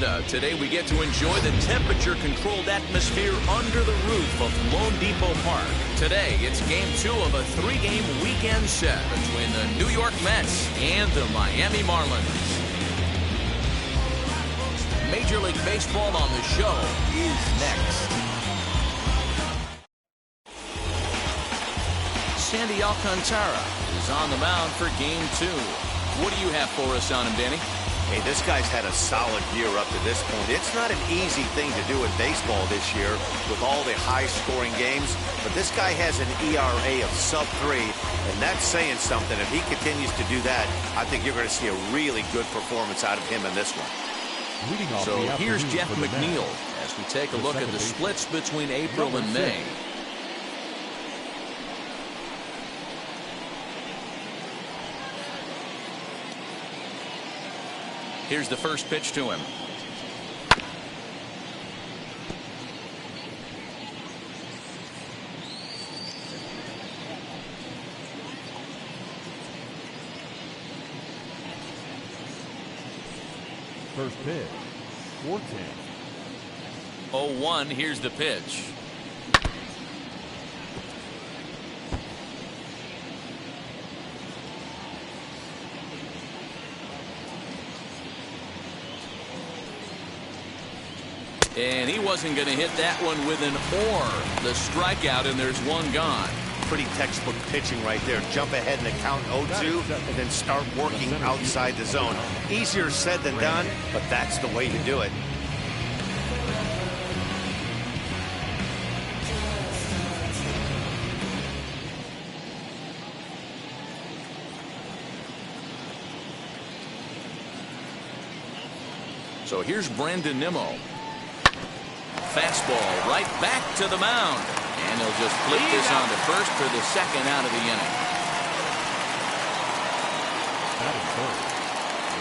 Florida. Today we get to enjoy the temperature-controlled atmosphere under the roof of Lone Depot Park. Today it's Game 2 of a 3-game weekend set between the New York Mets and the Miami Marlins. Major League Baseball on the show is next. Sandy Alcantara is on the mound for Game 2. What do you have for us on him, Danny? Hey, this guy's had a solid year up to this point. It's not an easy thing to do in baseball this year with all the high-scoring games, but this guy has an ERA of sub-3, and that's saying something. If he continues to do that, I think you're going to see a really good performance out of him in this one. So here's Jeff McNeil as we take a look at the splits between April and May. Here's the first pitch to him. First pitch, 4-10. 0-1, here's the pitch. And he wasn't going to hit that one with an or. The strikeout, and there's one gone. Pretty textbook pitching right there. Jump ahead in the count 0-2 and then start working outside the zone. Easier said than done, but that's the way to do it. So here's Brandon Nimmo. Fastball right back to the mound. And they'll just flip this on to first for the second out of the inning.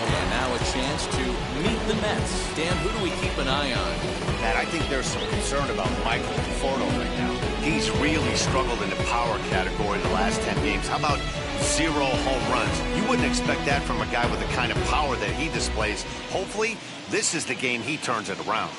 And now a chance to meet the Mets. Dan, who do we keep an eye on? Matt, I think there's some concern about Michael Conforto right now. He's really struggled in the power category in the last 10 games. How about 0 home runs? You wouldn't expect that from a guy with the kind of power that he displays. Hopefully, this is the game he turns it around.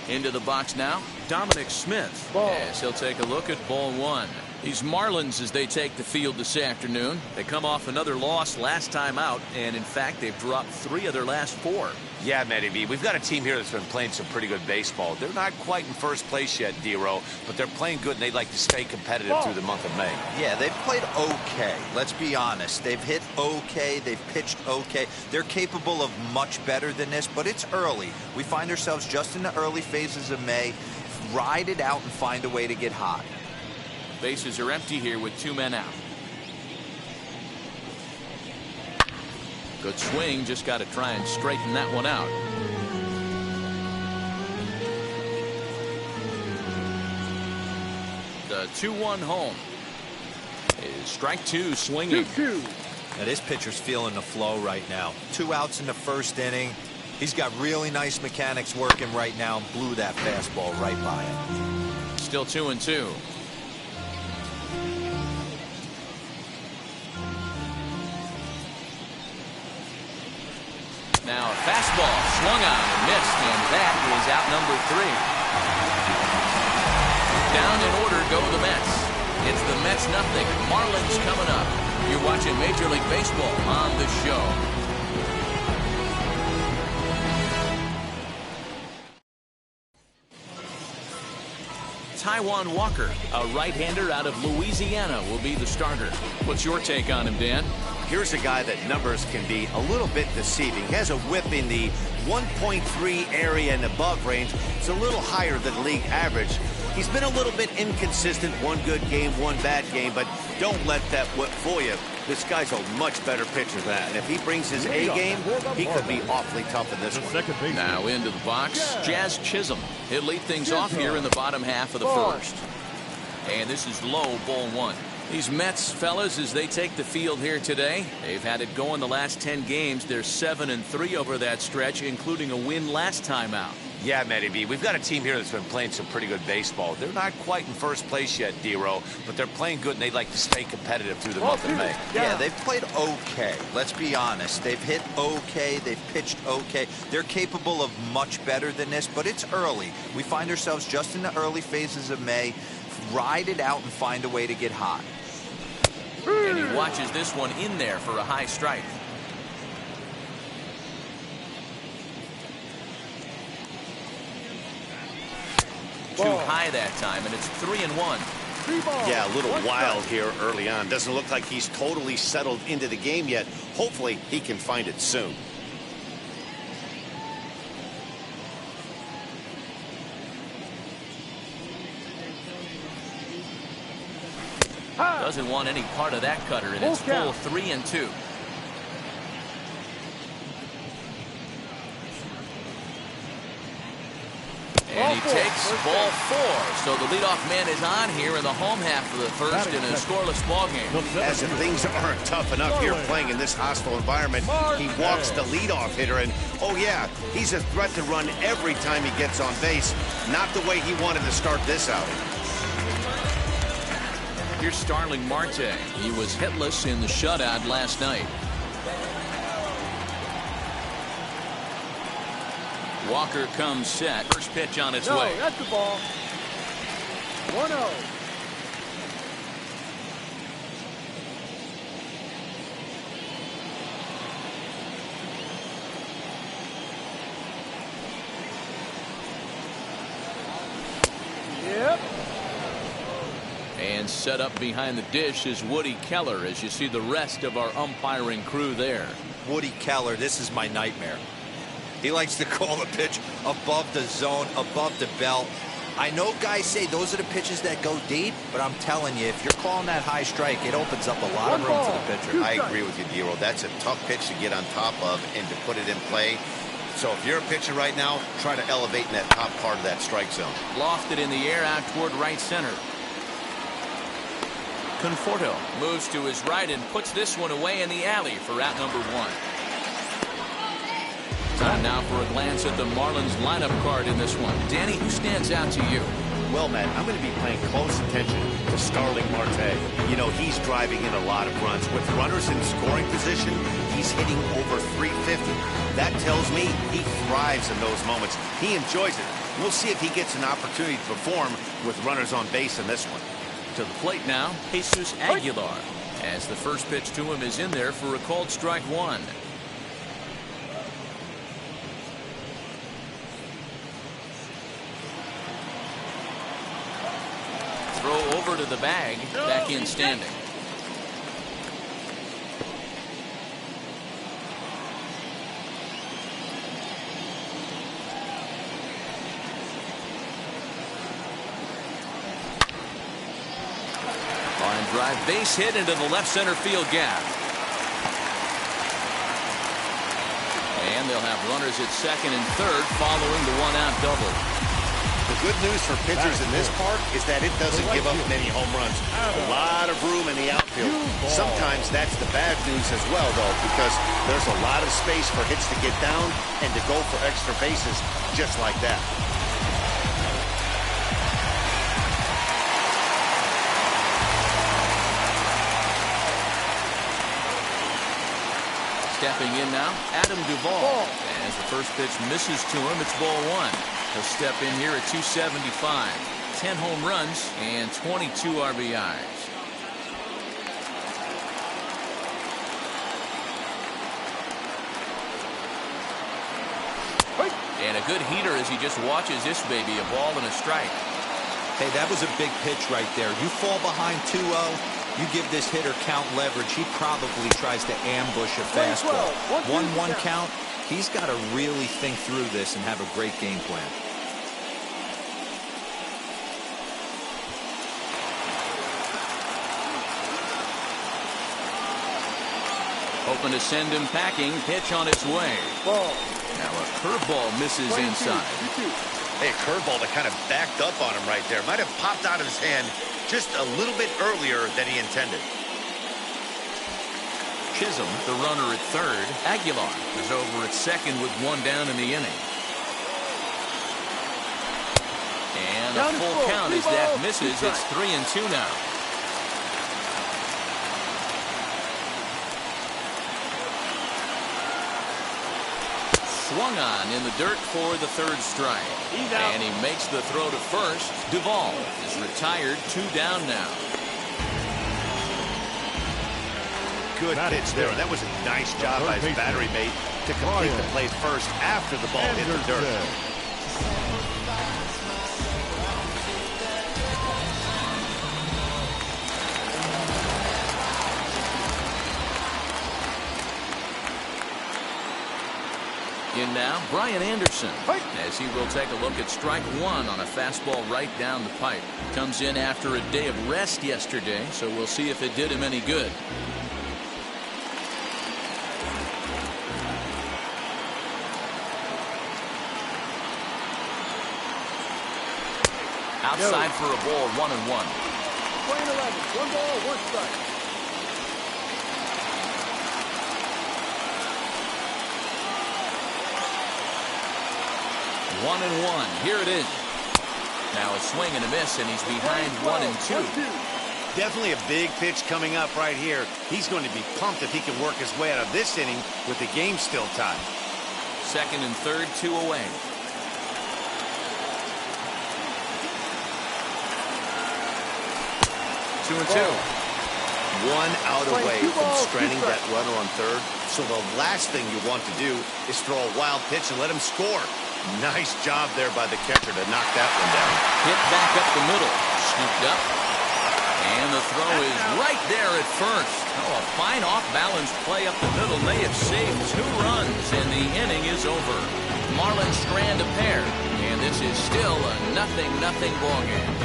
Into the box now, Dominic Smith. Yes, he'll take a look at ball 1. These Marlins, as they take the field this afternoon, they come off another loss last time out, and in fact, they've dropped 3 of their last 4. Yeah, Matty B, we've got a team here that's been playing some pretty good baseball. They're not quite in first place yet, D-Row, but they're playing good, and they'd like to stay competitive through the month of May. Yeah, they've played okay. Let's be honest. They've hit okay. They've pitched okay. They're capable of much better than this, but it's early. We find ourselves just in the early phases of May. Ride it out and find a way to get hot. Bases are empty here with 2 men out. Good swing, just got to try and straighten that one out. The 2-1 home is strike 2 swinging. Now this pitcher's feeling the flow right now. 2 outs in the first inning. He's got really nice mechanics working right now and blew that fastball right by him. Still 2-2. Now a fastball swung on and missed, and that is out number 3. Down in order go the Mets. It's the Mets nothing. Marlins coming up. You're watching Major League Baseball on the show. Taijuan Walker, a right-hander out of Louisiana, will be the starter. What's your take on him, Dan? Here's a guy that numbers can be a little bit deceiving. He has a whip in the 1.3 area and above range. It's a little higher than league average. He's been a little bit inconsistent. 1 good game, 1 bad game, but don't let that whip fool you. This guy's a much better pitcher than that. And if he brings his A game, he could be awfully tough in this one. Now into the box, Jazz Chisholm. He'll lead things off here in the bottom half of the first. And this is low, ball 1. These Mets, fellas, as they take the field here today, they've had it going the last 10 games. They're 7-3 over that stretch, including a win last time out. Yeah, Matty B, we've got a team here that's been playing some pretty good baseball. They're not quite in first place yet, D-Row, but they're playing good, and they'd like to stay competitive through the month of May. Yeah, they've played okay. Let's be honest. They've hit okay. They've pitched okay. They're capable of much better than this, but it's early. We find ourselves just in the early phases of May. Ride it out and find a way to get hot. And he watches this one in there for a high strike. Too high that time, and it's 3-1. Yeah, a little wild here early on. Doesn't look like he's totally settled into the game yet. Hopefully, he can find it soon. Doesn't want any part of that cutter, and it's full 3-2. And he takes ball 4. So the leadoff man is on here in the home half of the first in a scoreless ball game. As if things aren't tough enough here playing in this hostile environment, he walks the leadoff hitter, and oh yeah, he's a threat to run every time he gets on base. Not the way he wanted to start this outing. Here's Starling Marte. He was hitless in the shutout last night. Walker comes set. First pitch on its way. That's the ball. 1-0. Yep. And set up behind the dish is Woody Keller, as you see the rest of our umpiring crew there. Woody Keller, this is my nightmare. He likes to call the pitch above the zone, above the belt. I know guys say those are the pitches that go deep, but I'm telling you, if you're calling that high strike, it opens up a lot of room for the pitcher. I agree with you, D-Row. That's a tough pitch to get on top of and to put it in play. So if you're a pitcher right now, try to elevate in that top part of that strike zone. Lofted in the air out toward right center. Conforto moves to his right and puts this one away in the alley for out number 1. Time now for a glance at the Marlins lineup card in this one. Danny, who stands out to you? Well, Matt, I'm going to be paying close attention to Starling Marte. You know, he's driving in a lot of runs. With runners in scoring position, he's hitting over 350. That tells me he thrives in those moments. He enjoys it. We'll see if he gets an opportunity to perform with runners on base in this one. To the plate now, Jesus Aguilar, as the first pitch to him is in there for a called strike 1. Throw over to the bag, back in standing. Line drive, base hit into the left center field gap. And they'll have runners at second and third following the one-out double. The good news for pitchers in this park is that it doesn't give up many home runs. A lot of room in the outfield. Sometimes that's the bad news as well, though, because there's a lot of space for hits to get down and to go for extra bases just like that. Stepping in now, Adam Duvall. As the first pitch misses to him, it's ball 1. He'll step in here at 275. 10 home runs and 22 RBIs. And a good heater as he just watches this baby, a ball and a strike. Hey, that was a big pitch right there. You fall behind 2-0, you give this hitter count leverage. He probably tries to ambush a fastball. 1-1 count. He's got to really think through this and have a great game plan. Hoping to send him packing. Pitch on its way. Now a curveball misses inside. Hey, a curveball that kind of backed up on him right there. Might have popped out of his hand just a little bit earlier than he intended. Chisholm, the runner at third. Aguilar is over at second with 1 down in the inning. And a full count as that misses. It's 3-2 now. Swung on in the dirt for the third strike. And he makes the throw to first. Duvall is retired, 2 down now. Good pitch there. That was a nice job by his battery mate to complete the play first after the ball hit the dirt. In now, Brian Anderson, as he will take a look at strike 1 on a fastball right down the pipe. Comes in after a day of rest yesterday, so we'll see if it did him any good. Outside for a ball, 1-1. Swing 11, 1 ball, 1 strike. One and one. Here it is. Now a swing and a miss, and he's behind 1-2. Definitely a big pitch coming up right here. He's going to be pumped if he can work his way out of this inning with the game still tied. Second and third, 2 away. Two and two. 1 out away from stranding that runner on third. So the last thing you want to do is throw a wild pitch and let him score. Nice job there by the catcher to knock that one down. Hit back up the middle. Scooped up. And the throw is right there at first. Oh, a fine off-balance play up the middle may have saved 2 runs, and the inning is over. Marlins strand a pair, and this is still a 0-0 ball game.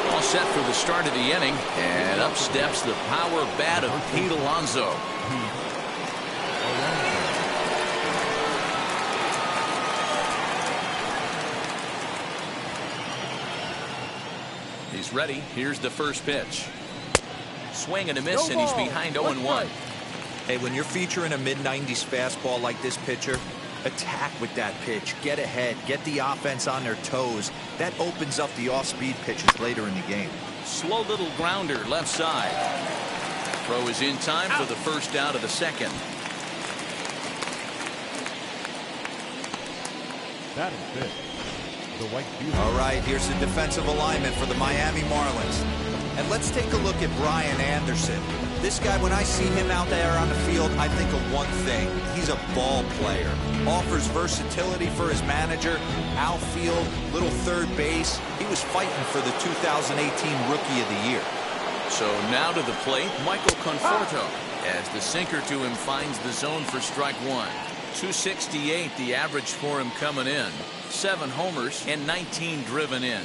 All set for the start of the inning, and up steps the power bat of Pete Alonso. He's ready. Here's the first pitch. Swing and a miss, and he's behind 0-1. Hey, when you're featuring a mid-90s fastball like this pitcher, attack with that pitch. Get ahead. Get the offense on their toes. That opens up the off-speed pitches later in the game. Slow little grounder left side. Throw is in time for the first out of the second. That is it. The white field. All right, here's the defensive alignment for the Miami Marlins. And let's take a look at Brian Anderson. This guy, when I see him out there on the field, I think of one thing. He's a ball player. Offers versatility for his manager. Outfield, little third base. He was fighting for the 2018 Rookie of the Year. So now to the plate, Michael Conforto, as the sinker to him finds the zone for strike 1. 268 the average for him coming in. 7 homers and 19 driven in.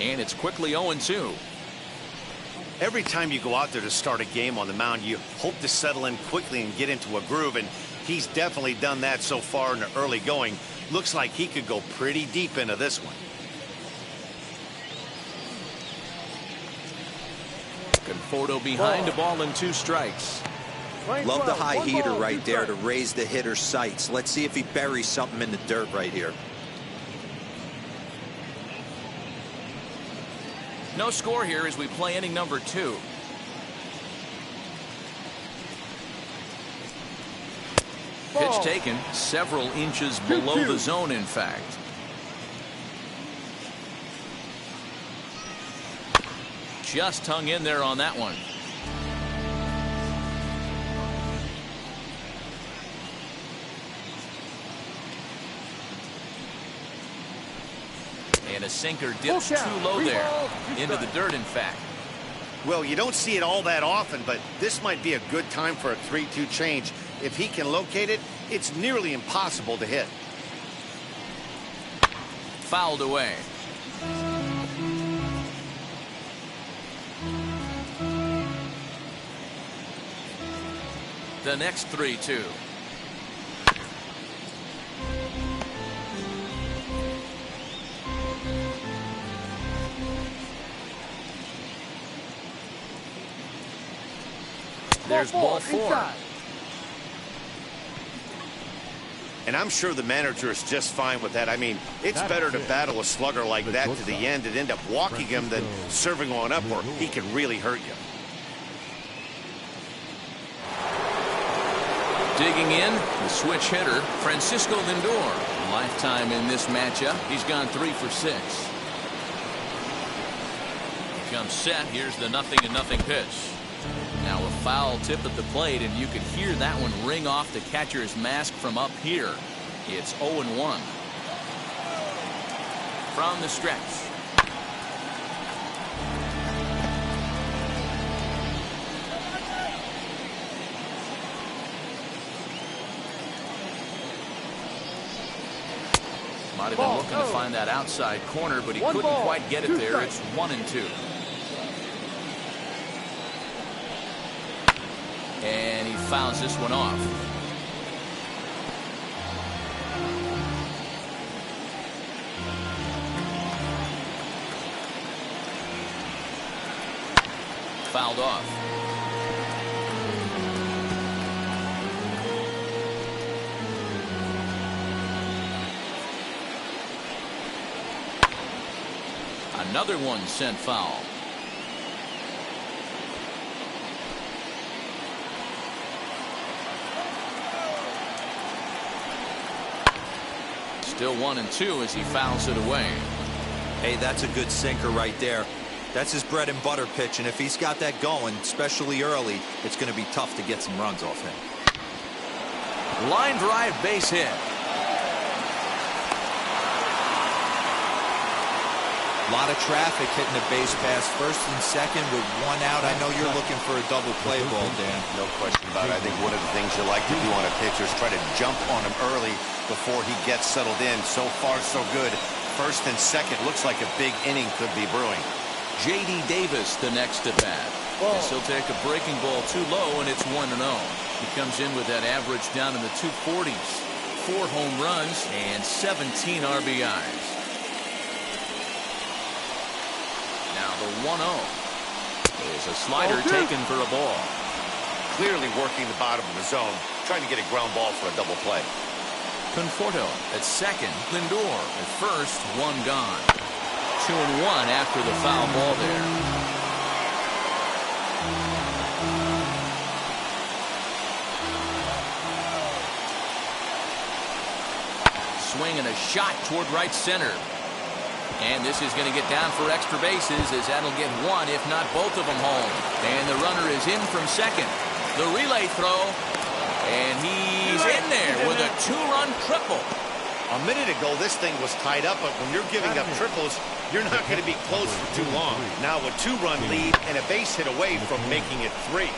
And it's quickly 0-2. Every time you go out there to start a game on the mound, you hope to settle in quickly and get into a groove, and he's definitely done that so far in the early going. Looks like he could go pretty deep into this one. Conforto behind, a ball and 2 strikes. Love the high heater right there to raise the hitter's sights. Let's see if he buries something in the dirt right here. No score here as we play inning number 2. Pitch taken several inches below the zone, in fact. Just hung in there on that one. And a sinker dips too low there. Into the dirt, in fact. Well, you don't see it all that often, but this might be a good time for a 3-2 change. If he can locate it, it's nearly impossible to hit. Fouled away. The next 3-2. There's ball 4. Inside. And I'm sure the manager is just fine with that. I mean, it's better to battle a slugger like that to the end and end up walking him than serving on up, or he can really hurt you. Digging in, the switch hitter, Francisco Lindor. Lifetime in this matchup. He's gone 3 for 6. He comes set. Here's the 0-0 pitch. Now a foul tip at the plate, and you could hear that one ring off the catcher's mask from up here. It's 0-1. From the stretch. Might have been looking to find that outside corner, but he couldn't quite get it there. It's 1-2. And he fouls this one off. Fouled off. Another one sent foul. Still 1-2 as he fouls it away. Hey, that's a good sinker right there. That's his bread and butter pitch, and if he's got that going, especially early, it's going to be tough to get some runs off him. Line drive base hit. A lot of traffic hitting the base pass first and second with 1 out. I know you're looking for a double play ball, Dan. No question about it. I think one of the things you like to do on a pitcher is try to jump on him early before he gets settled in. So far, so good. First and second looks like a big inning could be brewing. J.D. Davis, the next at bat. Yes, he'll take a breaking ball too low, and it's 1-0. He comes in with that average down in the 240s. 4 home runs and 17 RBIs. Now the 1-0 is a slider taken for a ball. Clearly working the bottom of the zone, trying to get a ground ball for a double play. Conforto at second. Lindor at first. 1 gone. 2-1 after the foul ball there. Swing and a shot toward right center. And this is going to get down for extra bases, as that'll get 1, if not both of them home. And the runner is in from second. The relay throw. And he's in there with a 2-run triple. A minute ago, this thing was tied up, but when you're giving up triples, you're not going to be close for too long. Now a 2-run lead and a base hit away from making it 3.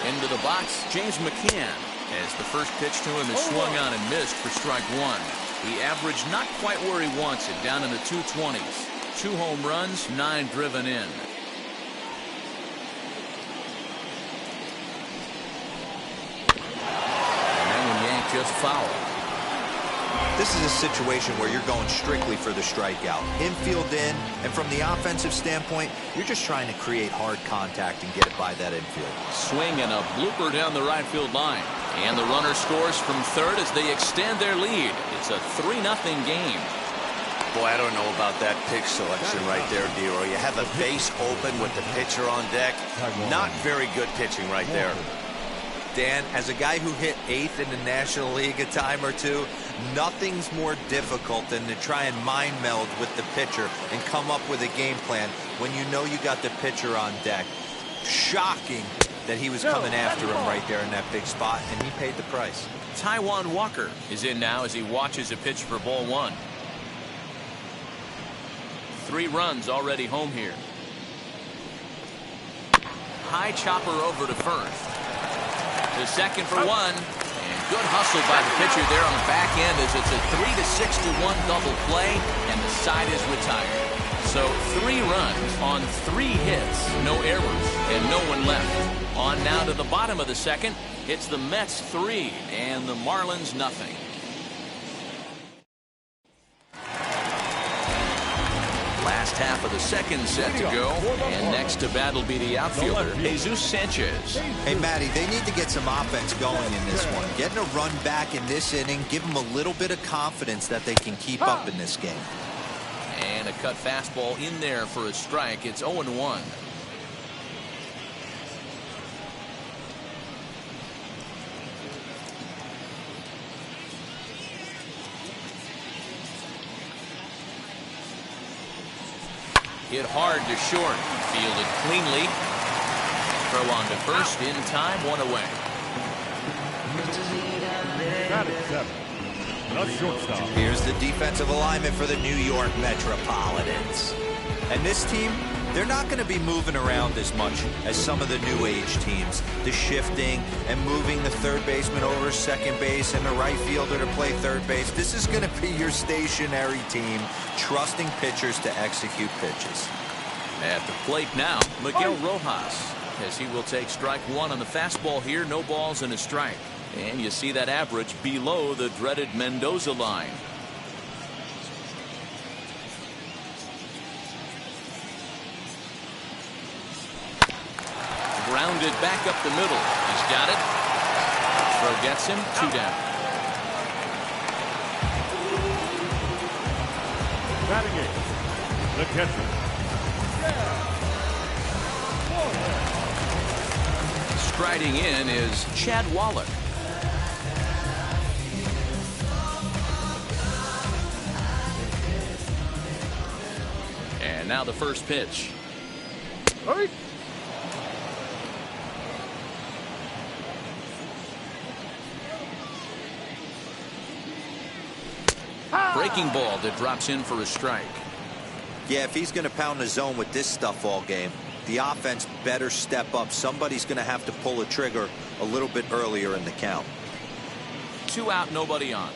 Into the box, James McCann, as the first pitch to him is swung on and missed for strike 1. The average not quite where he wants it, down in the 220s. 2 home runs, 9 driven in. And that one yanked just foul. This is a situation where you're going strictly for the strikeout. Infield in, and from the offensive standpoint, you're just trying to create hard contact and get it by that infield. Swing and a blooper down the right field line. And the runner scores from third as they extend their lead. It's a 3-0 game. Boy, I don't know about that pitch selection right there, Dero. You have a base open with the pitcher on deck. Not very good pitching right there. Dan, as a guy who hit 8th in the National League a time or two, nothing's more difficult than to try and mind meld with the pitcher and come up with a game plan when you know you got the pitcher on deck. Shocking that he was coming after him right there in that big spot, and he paid the price. Taijuan Walker is in now as he watches a pitch for ball 1. 3 runs already home here. High chopper over to first. To second for 1. And good hustle by the pitcher there on the back end as it's a 3-6-1 double play, and the side is retired. So 3 runs on 3 hits, no errors, and no one left. On now to the bottom of the second. It's the Mets 3 and the Marlins nothing. Last half of the second set to go, and next to bat will be the outfielder, Jesus Sanchez. Hey, Matty, they need to get some offense going in this one. Getting a run back in this inning, give them a little bit of confidence that they can keep up in this game. And a cut fastball in there for a strike. It's 0-1. Hit hard to short. Fielded cleanly. Throw on to first in time. 1 away. Batting 7. The shortstop. Here's the defensive alignment for the New York Metropolitans. And this team, they're not going to be moving around as much as some of the new age teams. The shifting and moving the third baseman over second base and the right fielder to play third base. This is going to be your stationary team, trusting pitchers to execute pitches. At the plate now, Miguel Rojas, as he will take strike 1 on the fastball here. No balls and a strike. And you see that average below the dreaded Mendoza line. Grounded back up the middle. He's got it. Throw gets him. 2 down. Batting 8. The catcher. Striding in is Chad Wallach. And now the first pitch. Hey. Breaking ball that drops in for a strike. Yeah, if he's going to pound the zone with this stuff all game, the offense better step up. Somebody's going to have to pull a trigger a little bit earlier in the count. 2 out, nobody on.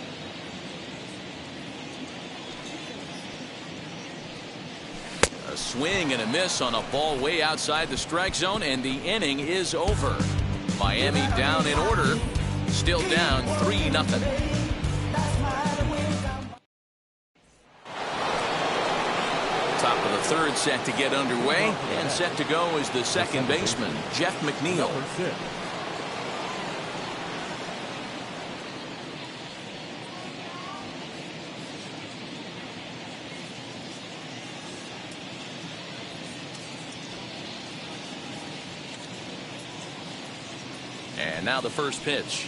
A swing and a miss on a ball way outside the strike zone, and the inning is over. Miami down in order, still down 3-0. Top of the third set to get underway, and set to go is the second baseman, Jeff McNeil. And now the first pitch.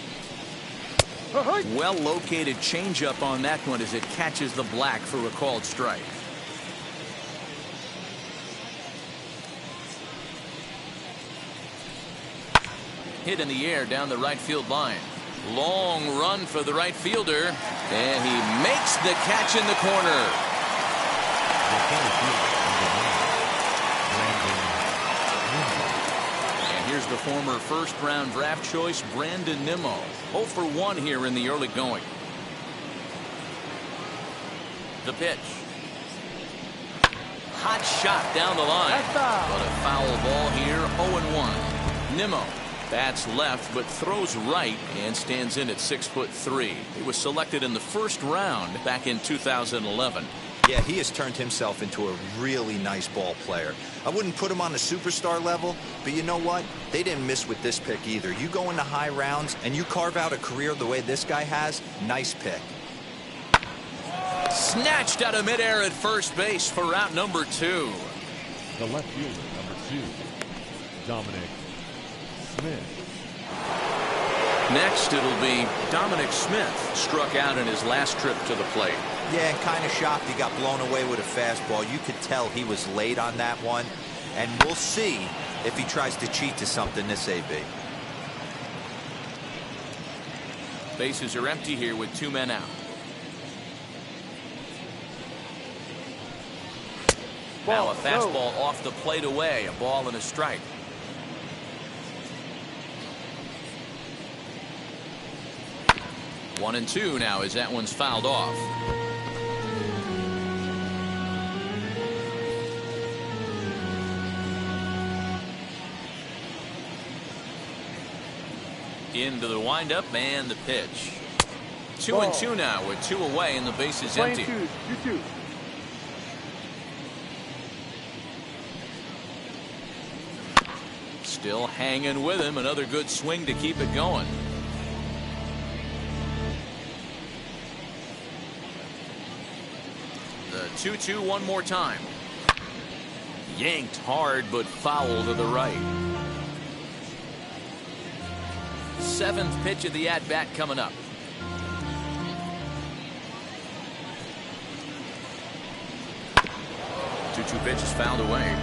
Well located changeup on that one as it catches the black for a called strike. Hit in the air down the right field line. Long run for the right fielder, and he makes the catch in the corner. And here's the former first-round draft choice, Brandon Nimmo. 0 for 1 here in the early going. The pitch. Hot shot down the line. But a foul ball here, 0-1. Nimmo bats left but throws right and stands in at 6'3". He was selected in the first round back in 2011. Yeah, he has turned himself into a really nice ball player. I wouldn't put him on the superstar level, but you know what? They didn't miss with this pick either. You go into high rounds and you carve out a career the way this guy has, nice pick. Snatched out of midair at first base for out number 2. The left fielder, number 2, Dominic Smith. Next, it'll be Dominic Smith, struck out in his last trip to the plate. Yeah, and kind of shocked he got blown away with a fastball. You could tell he was late on that one, and we'll see if he tries to cheat to something this AB. Bases are empty here with 2 men out. Now a fastball off the plate away, a ball and a strike. One and 2 now as that one's fouled off. Into the windup and the pitch. 2-2 now with 2 away and the base is empty. 2-2. Still hanging with him. Another good swing to keep it going. The 2-2 one more time. Yanked hard but foul to the right. 7th pitch of the at-bat coming up. Two pitch is fouled away.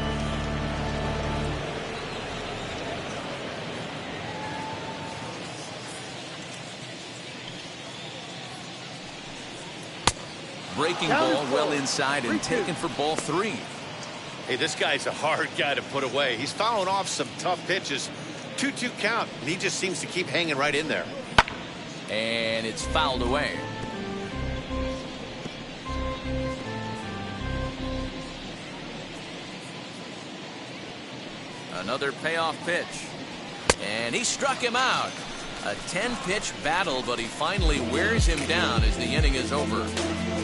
Breaking ball well inside and taken for ball 3. Hey, this guy's a hard guy to put away. He's fouling off some tough pitches. 2-2 count, and he just seems to keep hanging right in there. And it's fouled away. Another payoff pitch. And he struck him out. A 10-pitch battle, but he finally wears him down as the inning is over.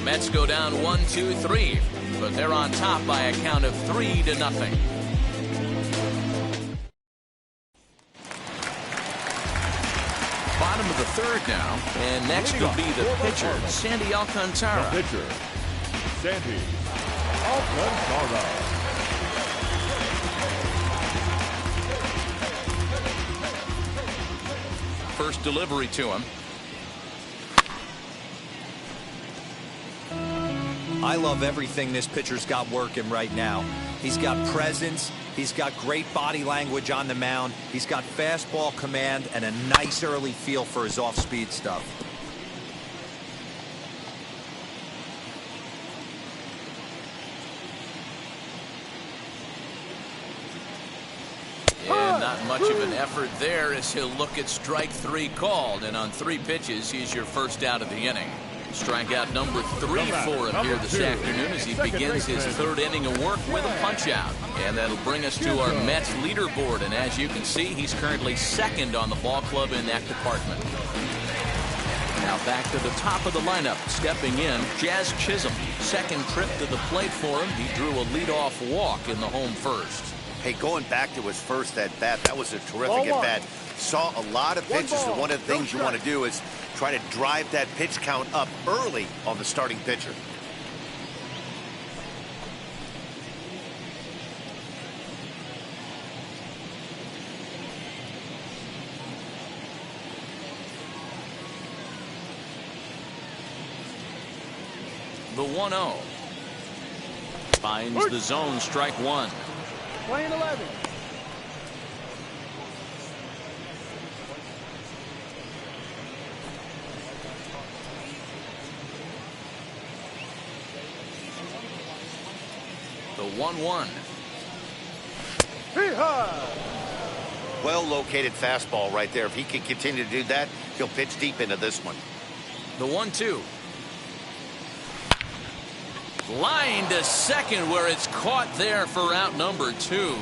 Mets go down 1-2-3, but they're on top by a count of 3-0. Bottom of the 3rd now, and next will be the pitcher, Sandy Alcantara. The pitcher, Sandy Alcantara. First delivery to him. I love everything this pitcher's got working right now. He's got presence. He's got great body language on the mound. He's got fastball command and a nice early feel for his off-speed stuff. And not much of an effort there as he'll look at strike 3 called, and on 3 pitches he's your first out of the inning. Strikeout number 3 for him here this afternoon as he begins his 3rd inning of work with a punch-out. And that'll bring us to our Mets leaderboard, and as you can see, he's currently 2nd on the ball club in that department. Now back to the top of the lineup, stepping in, Jazz Chisholm. 2nd trip to the plate for him. He drew a leadoff walk in the home first. Hey, going back to his first at-bat, that was a terrific at-bat. Saw a lot of pitches, and one of the things you want to do is try to drive that pitch count up early on the starting pitcher. The 1-0. Finds the zone, strike 1. Playing 11. The 1-1. Well-located fastball right there. If he can continue to do that, he'll pitch deep into this one. The 1-2. Line to second where it's caught there for out number 2.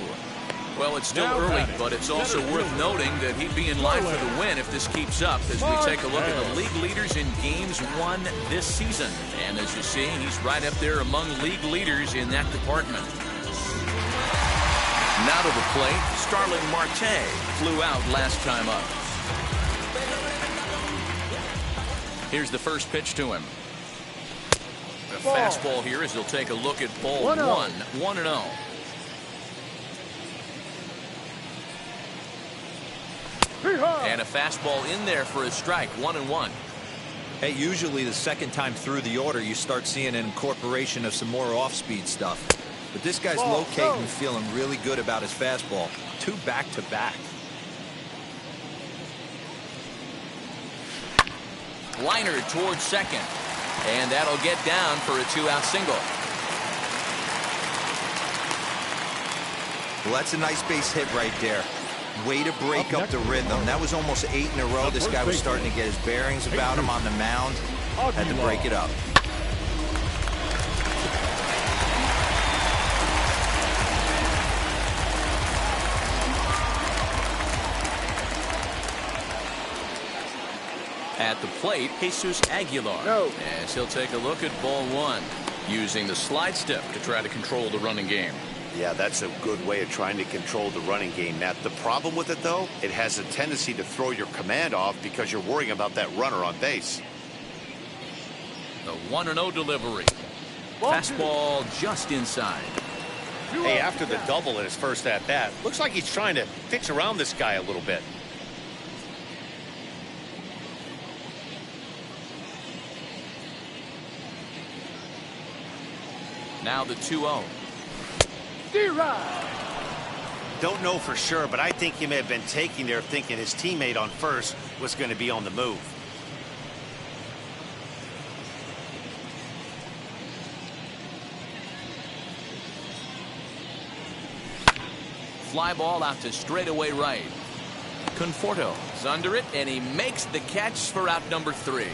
Well, it's still early, but it's also worth noting that he'd be in line for the win if this keeps up as we take a look at the league leaders in games won this season. And as you see, he's right up there among league leaders in that department. Now to the plate, Starling Marte flew out last time up. Here's the first pitch to him. A fastball here as he'll take a look at ball 1. 1-0. And a fastball in there for a strike. 1-1. Hey, usually the second time through the order, you start seeing an incorporation of some more off-speed stuff. But this guy's locating, feeling really good about his fastball. 2 back-to-back. Liner towards second. And that'll get down for a 2-out single. Well, that's a nice base hit right there. Way to break up the rhythm. That was almost 8 in a row. This guy was starting to get his bearings about him on the mound. Had to break it up. At the plate, Jesus Aguilar. No. As he'll take a look at ball one, using the slide step to try to control the running game. Yeah, that's a good way of trying to control the running game, Matt. The problem with it, though, it has a tendency to throw your command off because you're worrying about that runner on base. The 1-0 delivery. Fastball just inside. Hey, after the double in his first at-bat, looks like he's trying to pitch around this guy a little bit. Now the 2-0. Don't know for sure, but I think he may have been taking there thinking his teammate on first was going to be on the move. Fly ball out to straightaway right. Conforto is under it, and he makes the catch for out number 3.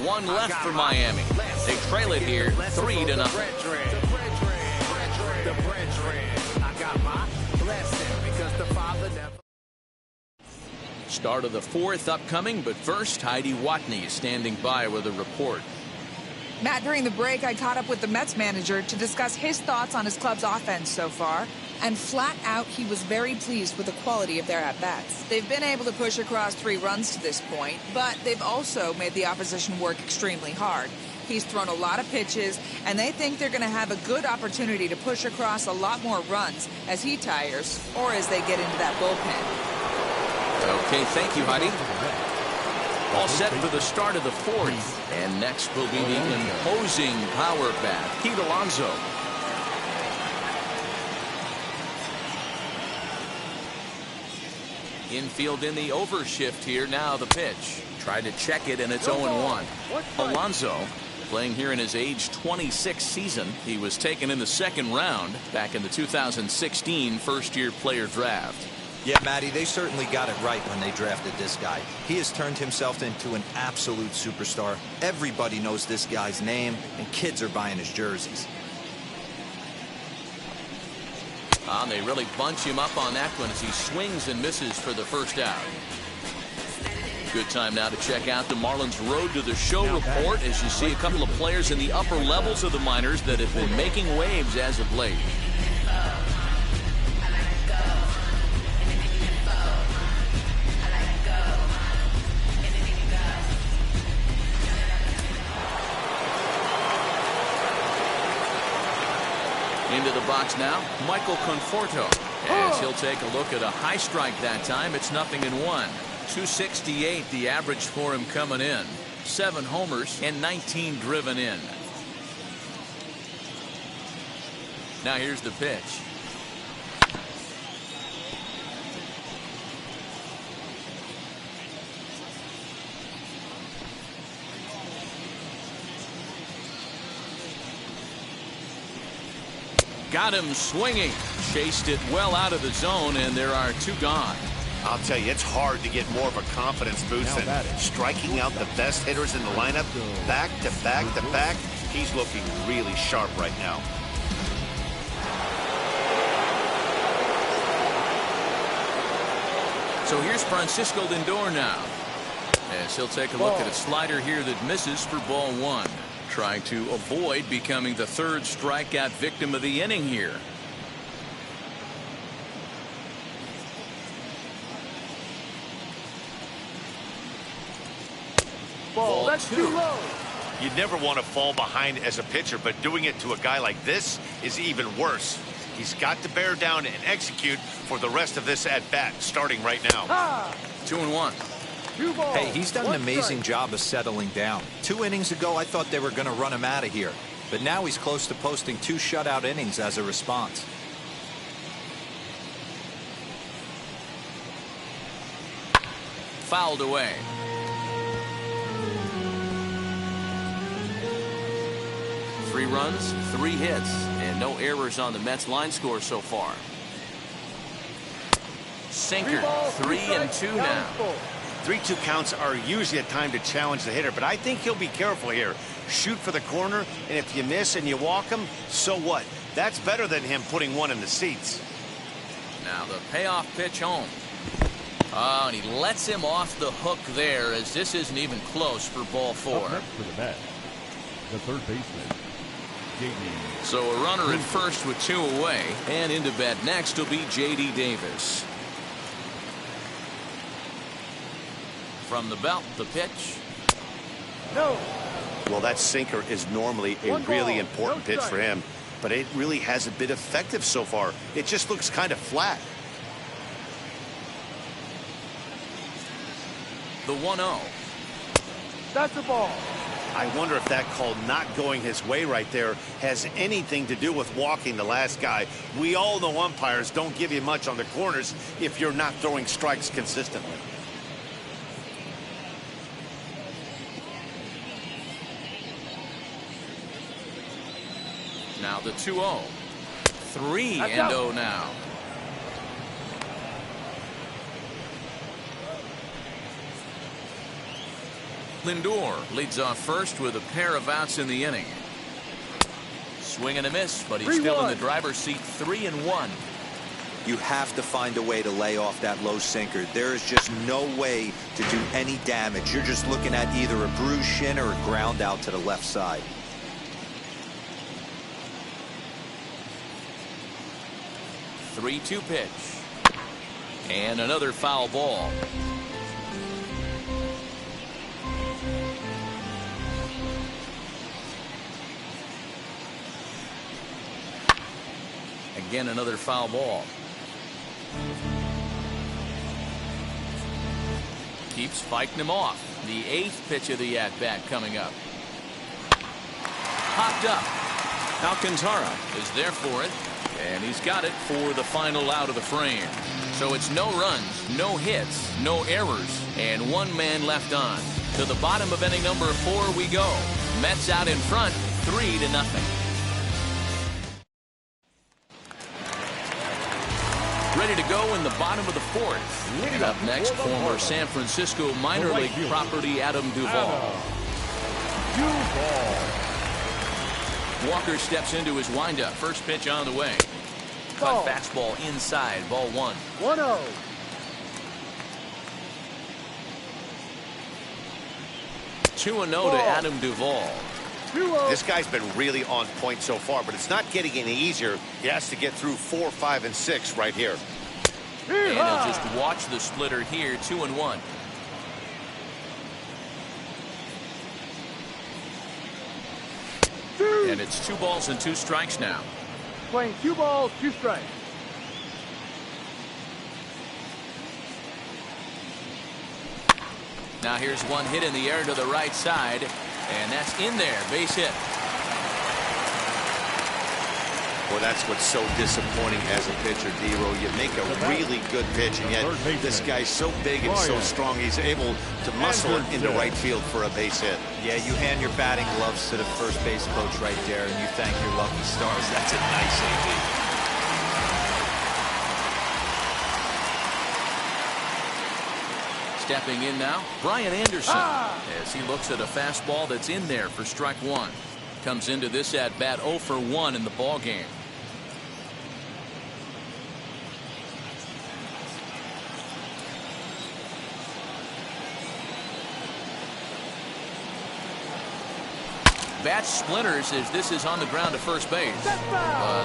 One left for Miami. They trail it here 3-0. Start of the 4th upcoming, but first, Heidi Watney is standing by with a report. Matt, during the break, I caught up with the Mets manager to discuss his thoughts on his club's offense so far. And flat out, he was very pleased with the quality of their at-bats. They've been able to push across 3 runs to this point, but they've also made the opposition work extremely hard. He's thrown a lot of pitches, and they think they're going to have a good opportunity to push across a lot more runs as he tires or as they get into that bullpen. Okay, thank you, Heidi. All set for the start of the 4th. And next will be the imposing power bat, Pete Alonso. Infield in the overshift here. Now the pitch. Tried to check it, and it's 0-1. Alonso playing here in his age 26 season. He was taken in the 2nd round back in the 2016 first-year player draft. Yeah, Matty, they certainly got it right when they drafted this guy. He has turned himself into an absolute superstar. Everybody knows this guy's name, and kids are buying his jerseys. They really bunch him up on that one as he swings and misses for the first out. Good time now to check out the Marlins Road to the Show report as you see a couple of players in the upper levels of the minors that have been making waves as of late. Into the box now, Michael Conforto. As he'll take a look at a high strike that time, it's 0-1. 268 the average for him coming in. 7 homers and 19 driven in. Now here's the pitch. Got him swinging. Chased it well out of the zone, and there are 2 gone. I'll tell you, it's hard to get more of a confidence boost than striking out the best hitters in the lineup. Back to back to back. He's looking really sharp right now. So here's Francisco Lindor now. As he'll take a look at a slider here that misses for ball 1. Trying to avoid becoming the 3rd strikeout victim of the inning here. Ball 2. Too low. You never want to fall behind as a pitcher, but doing it to a guy like this is even worse. He's got to bear down and execute for the rest of this at-bat, starting right now. 2-1. Hey, he's done an amazing job of settling down. 2 innings ago, I thought they were going to run him out of here. But now he's close to posting 2 shutout innings as a response. Fouled away. Three runs, 3 hits, and no errors on the Mets line score so far. Sinker, 3-2 now. 3-2 counts are usually a time to challenge the hitter, but I think he'll be careful here. Shoot for the corner, and if you miss and you walk him, so what? That's better than him putting one in the seats. Now the payoff pitch home. Oh, and he lets him off the hook there, as this isn't even close for ball 4. Up next for the Mets, the third baseman, J.D. So a runner at first with 2 away, and into bat next will be J.D. Davis. From the belt, the pitch. No. Well, that sinker is normally a really important pitch for him, but it really hasn't been effective so far. It just looks kind of flat. The 1-0. That's the ball. I wonder if that call not going his way right there has anything to do with walking the last guy. We all know umpires don't give you much on the corners if you're not throwing strikes consistently. Now the 2-0. 3-0 now. Lindor leads off first with a pair of outs in the inning. Swing and a miss, but he's still in the driver's seat. 3-1. You have to find a way to lay off that low sinker. There is just no way to do any damage. You're just looking at either a bruised shin or a ground out to the left side. The 3-2 pitch. And another foul ball. Again, another foul ball. Keeps fighting him off. The 8th pitch of the at-bat coming up. Popped up. Alcantara is there for it, and he's got it for the final out of the frame. So it's no runs, no hits, no errors, and 1 man left on. To the bottom of inning number 4 we go. Mets out in front, 3-0. Ready to go in the bottom of the 4th. And up next, former San Francisco minor league property Adam Duvall. Walker steps into his windup. First pitch on the way. Cut fastball inside. Ball 1. 1-0. Two and 0 to Adam Duvall. This guy's been really on point so far, but it's not getting any easier. He has to get through 4, 5, and 6 right here. And he'll just watch the splitter here. 2-1. And it's 2 balls and 2 strikes now. Playing 2 balls, 2 strikes. Now here's one hit in the air to the right side, and that's in there. Base hit. Well, that's what's so disappointing as a pitcher, D-Row. You make a really good pitch, and yet this guy's so big and so strong, he's able to muscle it into right field for a base hit. Yeah, you hand your batting gloves to the first base coach right there, and you thank your lucky stars. That's a nice AB. Stepping in now, Brian Anderson, as he looks at a fastball that's in there for strike 1. Comes into this at bat 0 for 1 in the ball game. Bat splinters as this is on the ground to first base.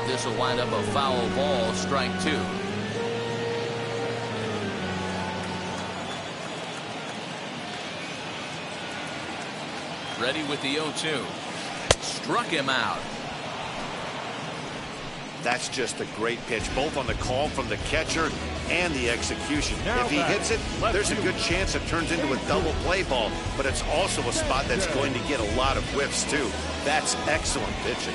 This will wind up a foul ball, strike 2. Ready with the 0-2. Struck him out. That's just a great pitch, both on the call from the catcher and the execution. If he hits it, there's a good chance it turns into a double play ball, but it's also a spot that's going to get a lot of whiffs, too. That's excellent pitching.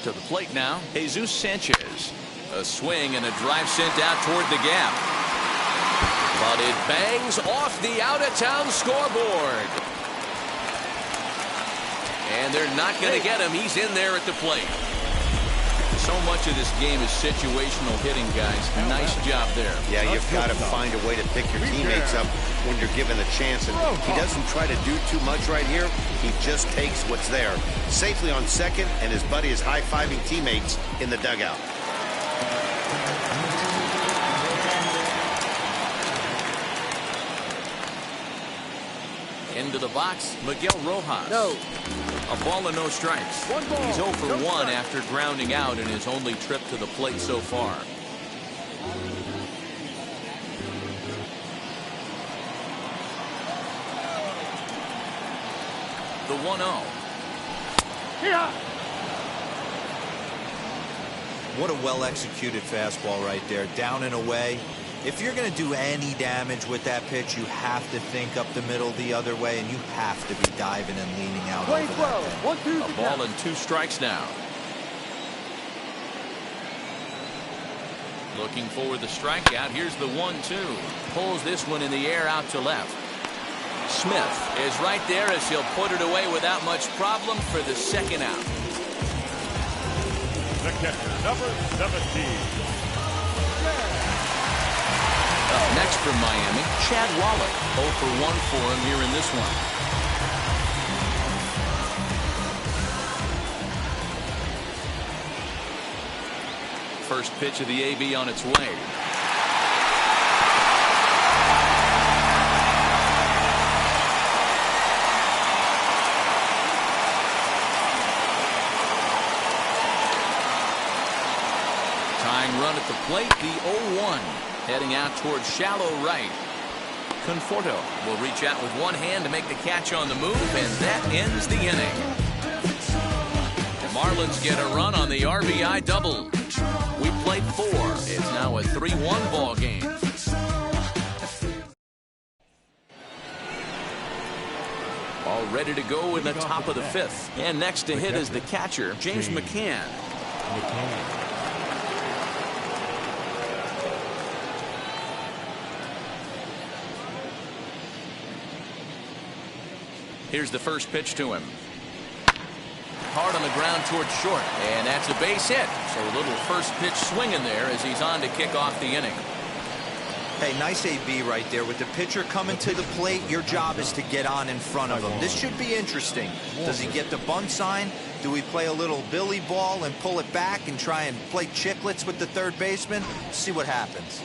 To the plate now, Jesus Sanchez. A swing and a drive sent out toward the gap. But it bangs off the out-of-town scoreboard. And they're not going to get him. He's in there at the plate. So much of this game is situational hitting, guys. Nice job there. Yeah, you've got to find a way to pick your teammates up when you're given the chance. And he doesn't try to do too much right here. He just takes what's there. Safely on second, and his buddy is high-fiving teammates in the dugout. Into the box, Miguel Rojas. No. A ball and no strikes. One ball, He's 0 for no 1 strike. after grounding out in his only trip to the plate so far. The 1-0. Here. What a well-executed fastball right there, down and away. If you're going to do any damage with that pitch, you have to think up the middle the other way, and you have to be diving and leaning out Play over throw. that thing. 1-2. A ball and 2 strikes now. Looking for the strikeout. Here's the 1-2. Pulls this one in the air out to left. Smith is right there as he'll put it away without much problem for the second out. The catcher, number 17. Up next from Miami, Chad Wallach. 0 for 1 for him here in this one. First pitch of the AB on its way. Tying run at the plate, the 0-1. Heading out towards shallow right. Conforto will reach out with one hand to make the catch on the move, and that ends the inning. The Marlins get a run on the RBI double. We played 4. It's now a 3-1 ball game. All ready to go in the top of the 5th. And next to hit is the catcher, James McCann. Here's the first pitch to him. Hard on the ground towards short, and that's a base hit. So a little first pitch swinging there as he's on to kick off the inning. Hey, nice AB right there. With the pitcher coming to the plate, your job is to get on in front of him. This should be interesting. Does he get the bunt sign? Do we play a little billy ball and pull it back and try and play chicklets with the third baseman? See what happens.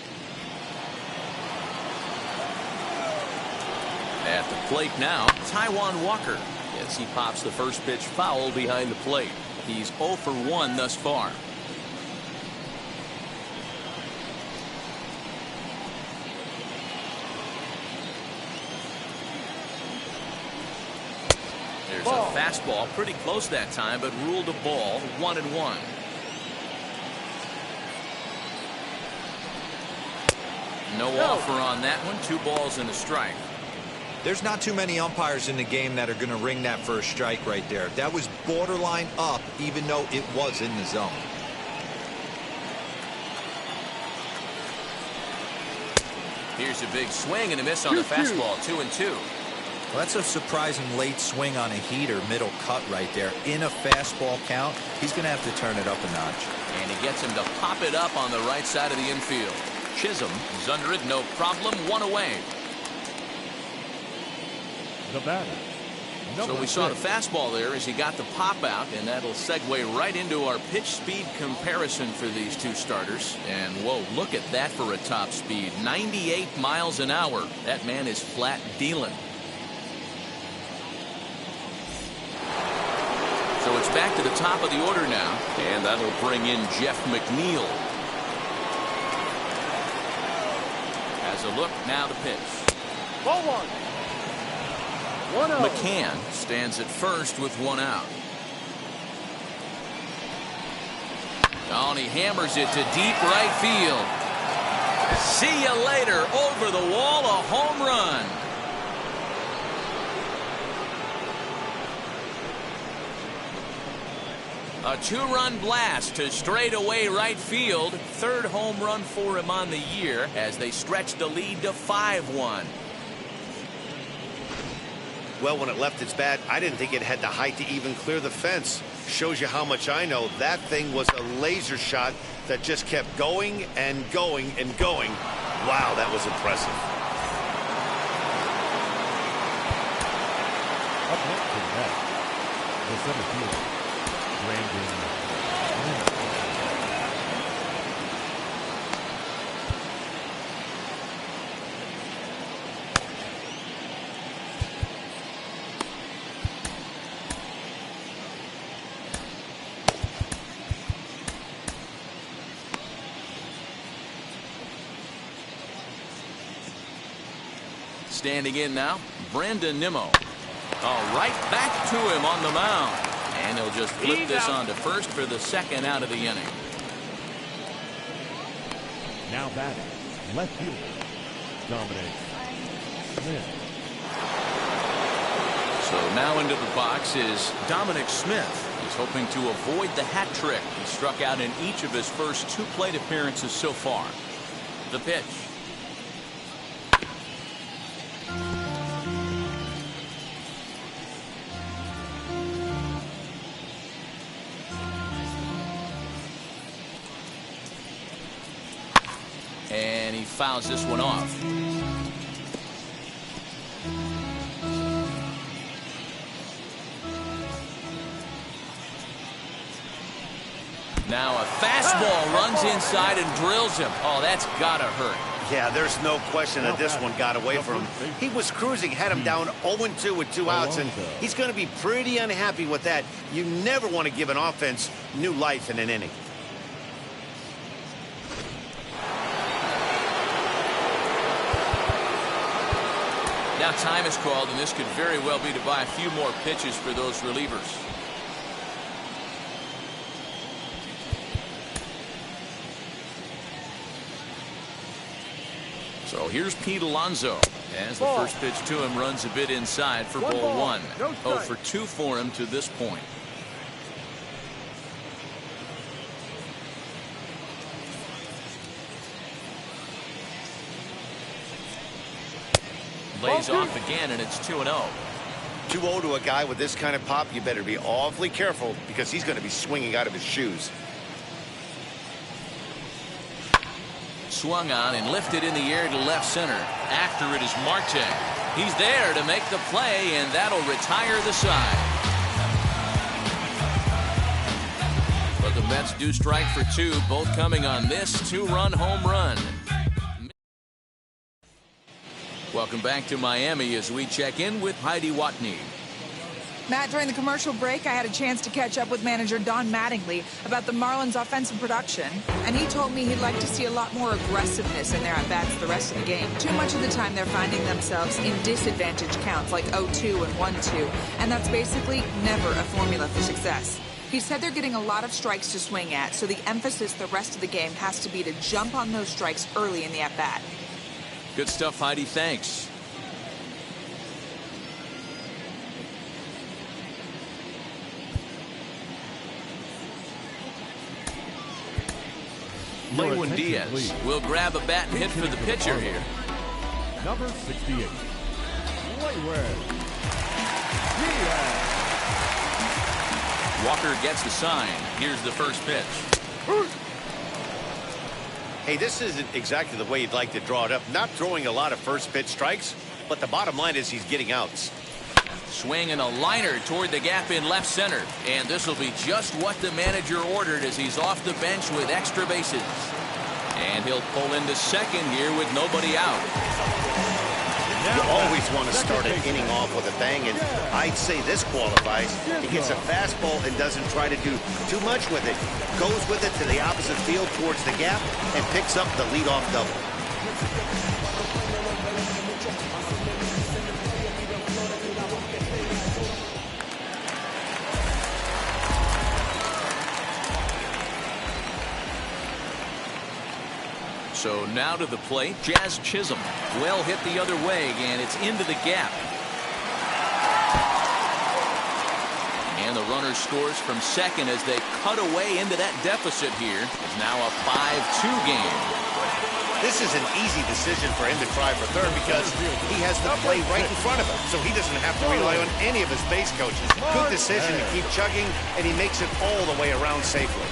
At the plate now, Taijuan Walker, as he pops the first pitch foul behind the plate. He's 0 for 1 thus far. There's a fastball, pretty close that time, but ruled a ball, 1-1. No offer on that one. 2 balls and a strike. There's not too many umpires in the game that are going to ring that first strike right there. That was borderline up, even though it was in the zone. Here's a big swing and a miss on the fastball. 2-2. Well, that's a surprising late swing on a heater, middle cut right there. In a fastball count, he's going to have to turn it up a notch. And he gets him to pop it up on the right side of the infield. Chisholm is under it, no problem, 1 away. The batter. So we saw the fastball there as he got the pop out, and that'll segue right into our pitch speed comparison for these two starters. And whoa, look at that for a top speed. 98 miles an hour. That man is flat dealing. So it's back to the top of the order now, and that'll bring in Jeff McNeil. Has a look, now the pitch. Ball 1. McCann stands at first with 1 out. Oh, and he hammers it to deep right field. See you later. Over the wall, a home run. A 2-run blast to straightaway right field. 3rd home run for him on the year as they stretch the lead to 5-1. Well, when it left its bat, I didn't think it had the height to even clear the fence. Shows you how much I know. That thing was a laser shot that just kept going and going and going. Wow, that was impressive. Up next to the net, the center fielder, Brandon. Standing in now, Brandon Nimmo. Right back to him on the mound. And he'll just flip this on to first for the second out of the inning. Now batting, left fielder, Dominic Smith. So now into the box is Dominic Smith. He's hoping to avoid the hat trick. He struck out in each of his first 2 plate appearances so far. The pitch. And he fouls this one off. Now a fastball runs inside and drills him. Oh, that's gotta hurt. Yeah, there's no question that this one got away from him. He was cruising, had him down 0-2 with 2 outs, and he's going to be pretty unhappy with that. You never want to give an offense new life in an inning. Now time is called, and this could very well be to buy a few more pitches for those relievers. So here's Pete Alonso as the first pitch to him runs a bit inside for ball 1. 0 for 2 for him to this point. Lays off again, and it's 2-0. 2-0 to a guy with this kind of pop, you better be awfully careful because he's going to be swinging out of his shoes. Swung on and lifted in the air to left center. After it is Marte. He's there to make the play, and that'll retire the side. But the Mets do strike for 2, both coming on this 2-run home run. Welcome back to Miami as we check in with Heidi Watney. Matt, during the commercial break, I had a chance to catch up with manager Don Mattingly about the Marlins' offensive production, and he told me he'd like to see a lot more aggressiveness in their at-bats the rest of the game. Too much of the time, they're finding themselves in disadvantage counts like 0-2 and 1-2, and that's basically never a formula for success. He said they're getting a lot of strikes to swing at, so the emphasis the rest of the game has to be to jump on those strikes early in the at-bat. Good stuff, Heidi. Thanks. Lewin Diaz will grab a bat and hit for the pitcher here. Number 68, Lewin Diaz. Walker gets the sign. Here's the first pitch. Hey, this isn't exactly the way you'd like to draw it up. Not throwing a lot of first pitch strikes, but the bottom line is he's getting outs. Swing and a liner toward the gap in left center. And this will be just what the manager ordered as he's off the bench with extra bases. And he'll pull into second here with nobody out. You always want to start an inning off with a bang, and I'd say this qualifies. He gets a fastball and doesn't try to do too much with it. Goes with it to the opposite field towards the gap and picks up the leadoff double. So now to the plate, Jazz Chisholm. Well hit the other way, and it's into the gap. And the runner scores from second as they cut away into that deficit here. It's now a 5-2 game. This is an easy decision for him to try for third because he has the play right in front of him, so he doesn't have to rely on any of his base coaches. Good decision to keep chugging, and he makes it all the way around safely.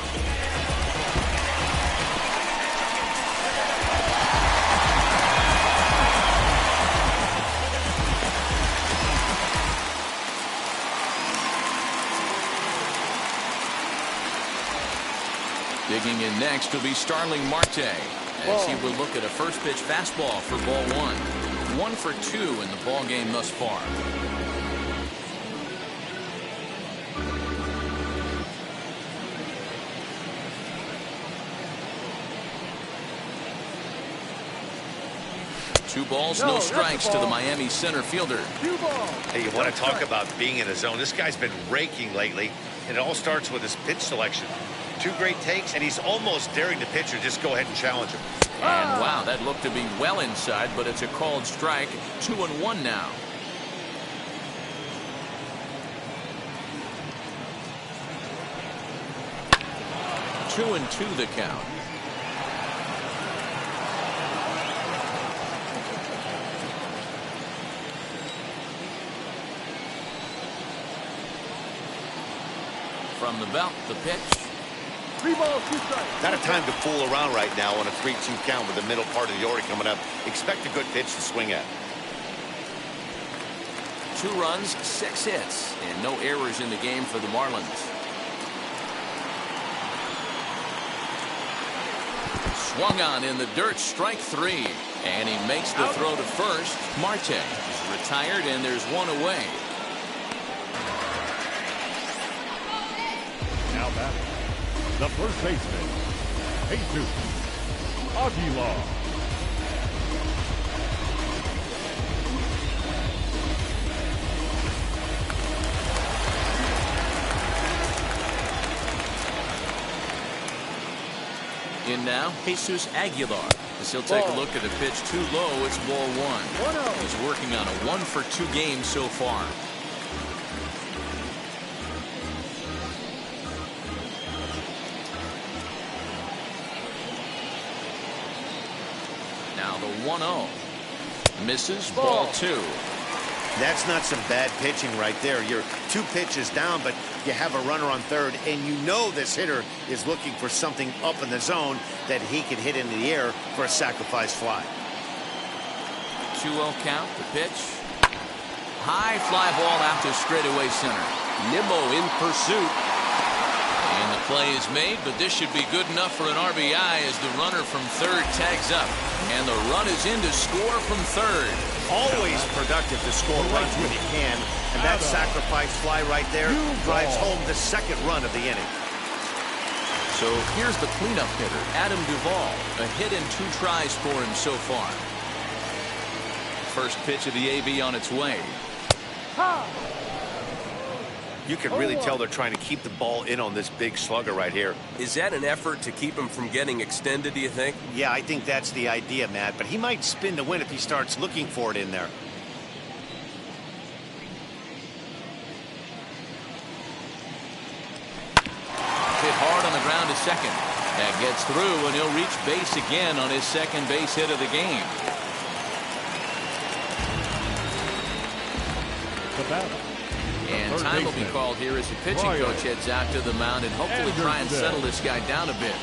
Digging in next will be Starling Marte, as he will look at a first pitch fastball for ball one. 1 for 2 in the ball game thus far. Two balls, no strikes to the Miami center fielder. Hey, you want to talk about being in the zone? This guy's been raking lately, and it all starts with his pitch selection. 2 great takes, and he's almost daring the pitcher just go ahead and challenge him. And wow, that looked to be well inside, but it's a called strike. 2-1 now. Two and 2 the count. From the belt, the pitch. 3 balls, 2 strikes. Not a time to fool around right now on a 3-2 count with the middle part of the order coming up. Expect a good pitch to swing at. 2 runs, 6 hits, and no errors in the game for the Marlins. Swung on in the dirt, strike 3. And he makes the throw to first. Marte is retired, and there's 1 away. Now batting, the first baseman, Jesus Aguilar. In now, Jesus Aguilar, as he'll take a look at a pitch too low. It's ball 1. He's working on a 1 for 2 game so far. Now the 1-0. Misses, ball 2. That's not some bad pitching right there. You're 2 pitches down, but you have a runner on third, and you know this hitter is looking for something up in the zone that he can hit into the air for a sacrifice fly. 2-0 count, the pitch. High fly ball out to straightaway center. Nimmo in pursuit. And the play is made, but this should be good enough for an RBI as the runner from third tags up. And the run is in to score from third. Always productive to score runs when you can, and that sacrifice fly right there drives home the second run of the inning. So here's the cleanup hitter, Adam Duvall. A hit and 2 tries for him so far. First pitch of the AB on its way. You can really tell they're trying to keep the ball in on this big slugger right here. Is that an effort to keep him from getting extended, do you think? Yeah, I think that's the idea, Matt, but he might spin to win if he starts looking for it in there. Hit hard on the ground to second. That gets through, and he'll reach base again on his second base hit of the game. The batter, And time will be called here as the pitching coach heads out to the mound and hopefully try and settle this guy down a bit.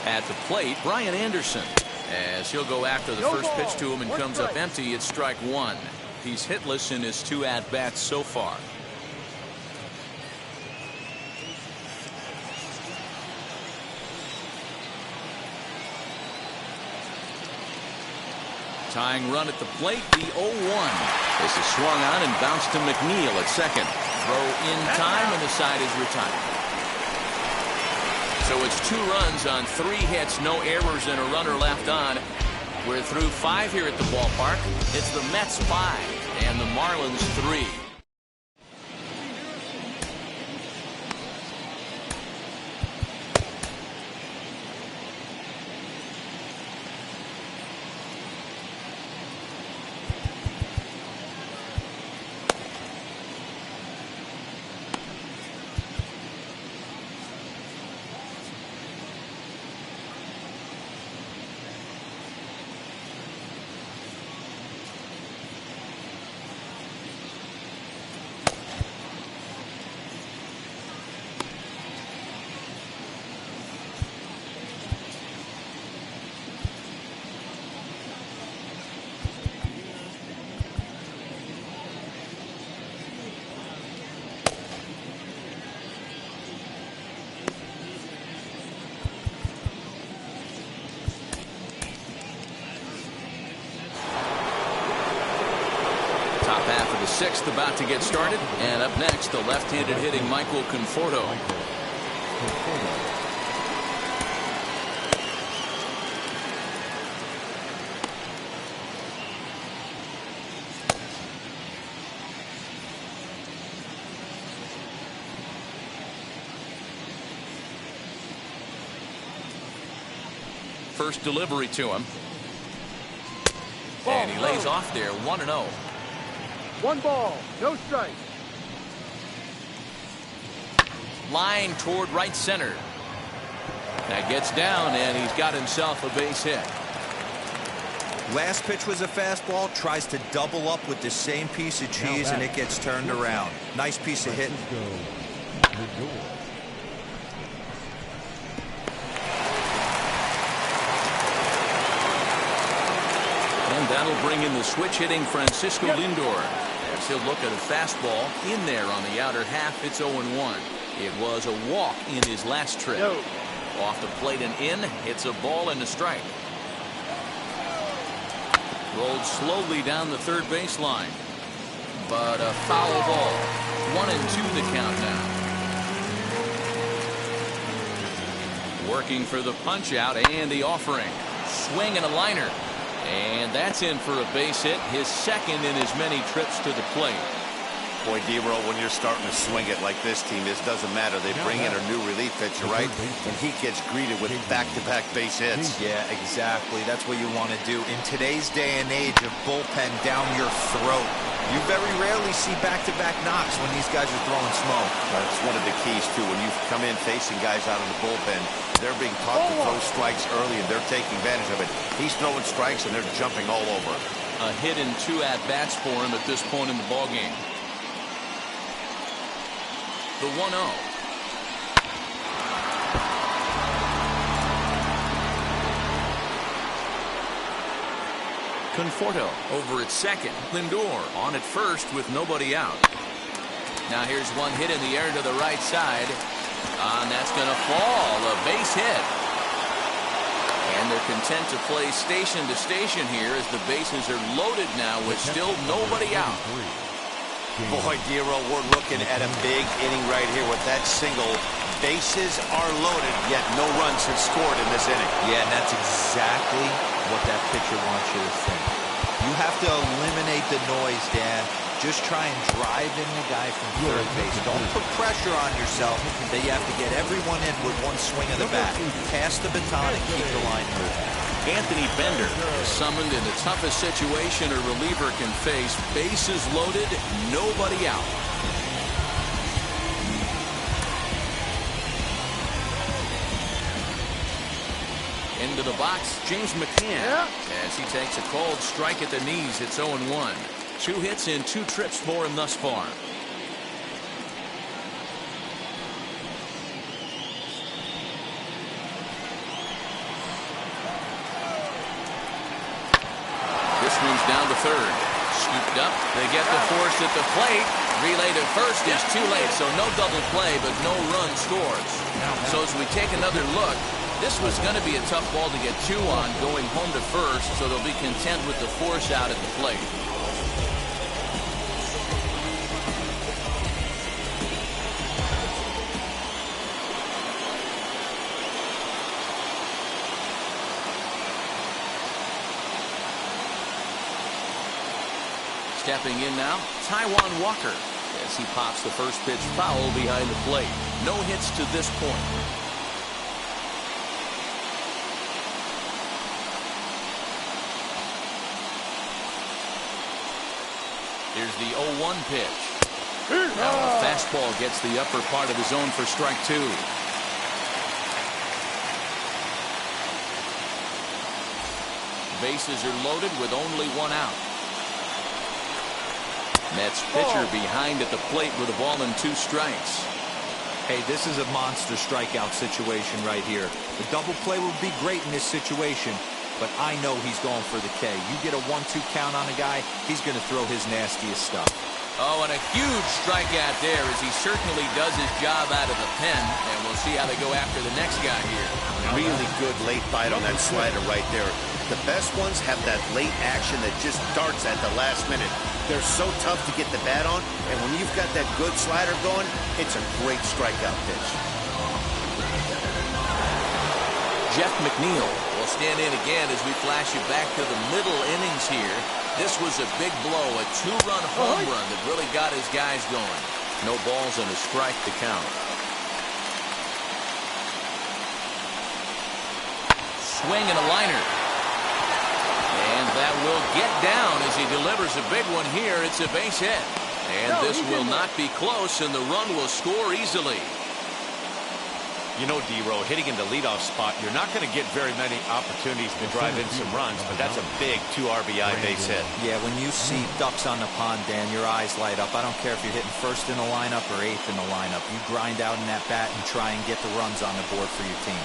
At the plate, Brian Anderson, as he'll go after the first pitch to him and comes up empty. It's strike 1. He's hitless in his 2 at-bats so far. Tying run at the plate, the 0-1. This is swung on and bounced to McNeil at second. Throw in time, and the side is retired. So it's 2 runs on 3 hits, no errors, and a runner left on. We're through 5 here at the ballpark. It's the Mets 5 and the Marlins 3. sixth about to get started. And up next, the left-handed hitting Michael Conforto. First delivery to him. And he lays off there, 1-0. 1 ball, no strike. Line toward right center. That gets down, and he's got himself a base hit. Last pitch was a fastball, tries to double up with the same piece of cheese, and it gets turned around. Nice piece of hitting. And that'll bring in the switch hitting Francisco Lindor. As he'll look at a fastball in there on the outer half. It's 0-1. It was a walk in his last trip. Off the plate and in. Hits a ball and a strike. Rolled slowly down the third baseline. But a foul ball. 1-2 the count now. Working for the punch out and the offering. Swing and a liner. And that's in for a base hit, his second in as many trips to the plate. Boy, D-Roll, when you're starting to swing it like this team, this doesn't matter. They bring in a new relief pitcher, right? And he gets greeted with back-to-back base hits. Yeah, exactly. That's what you want to do. In today's day and age of bullpen down your throat, you very rarely see back-to-back knocks when these guys are throwing smoke. That's one of the keys, too. When you come in facing guys out of the bullpen, they're being taught to throw strikes early, and they're taking advantage of it. He's throwing strikes, and they're jumping all over. A hit and 2 at-bats for him at this point in the ballgame. The 1-0. Conforto over at second. Lindor on at first with nobody out. Now here's one hit in the air to the right side. And that's going to fall. A base hit. And they're content to play station to station here as the bases are loaded now with still nobody out. Boy, D-Roll, we're looking at a big inning right here with that single. Bases are loaded, yet no runs have scored in this inning. Yeah, and that's exactly what that pitcher wants you to think. You have to eliminate the noise, Dan. Just try and drive in the guy from third base. Don't put pressure on yourself that you have to get everyone in with one swing of the bat. Pass the baton and keep the line moving. Anthony Bender is summoned in the toughest situation a reliever can face. Bases loaded, nobody out. Into the box, James McCann. As he takes a cold strike at the knees, it's 0-1. 2 hits in 2 trips for him thus far. This one's down to third. Scooped up. They get the force at the plate. Relay to first is too late, so no double play, but no run scores. So as we take another look, this was going to be a tough ball to get 2 on going home to first, so they'll be content with the force out at the plate. Stepping in now, Taijuan Walker, as he pops the first pitch foul behind the plate. No hits to this point. Here's the 0-1 pitch. Now a fastball gets the upper part of the zone for strike 2. Bases are loaded with only 1 out. Mets pitcher behind at the plate with a ball and 2 strikes. Hey, this is a monster strikeout situation right here. The double play would be great in this situation, but I know he's going for the K. You get a 1-2 count on a guy, he's going to throw his nastiest stuff. Oh, and a huge strikeout there as he certainly does his job out of the pen, and we'll see how they go after the next guy here. Really good late bite on that slider right there. The best ones have that late action that just darts at the last minute. They're so tough to get the bat on, and when you've got that good slider going, it's a great strikeout pitch. Jeff McNeil will stand in again as we flash you back to the middle innings here. This was a big blow, a two-run home run that really got his guys going. No balls and a strike to count. Swing and a liner. And that will get down as he delivers a big one here. It's a base hit. And this will not be close, and the run will score easily. You know, D-Row, hitting in the leadoff spot, you're not going to get very many opportunities to drive in some runs, but that's a big 2 RBI base hit. Yeah, when you see ducks on the pond, Dan, your eyes light up. I don't care if you're hitting first in the lineup or eighth in the lineup. You grind out in that bat and try and get the runs on the board for your team.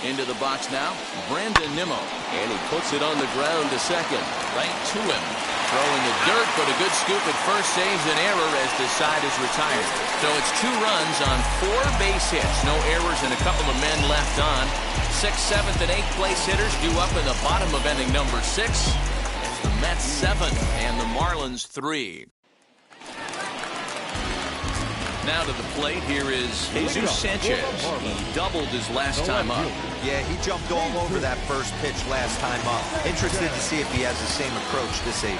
Into the box now, Brandon Nimmo. And he puts it on the ground to second. Right to him. Throwing the dirt, but a good scoop at first saves an error as the side is retired. So it's 2 runs on 4 base hits. No errors and a couple of men left on. 6th, 7th, and 8th place hitters due up in the bottom of inning number 6. It's the Mets 7 and the Marlins 3. Now to the plate, here is Jesus Sanchez. He doubled his last time up. Yeah, he jumped all over that first pitch last time up. Interested to see if he has the same approach this AB.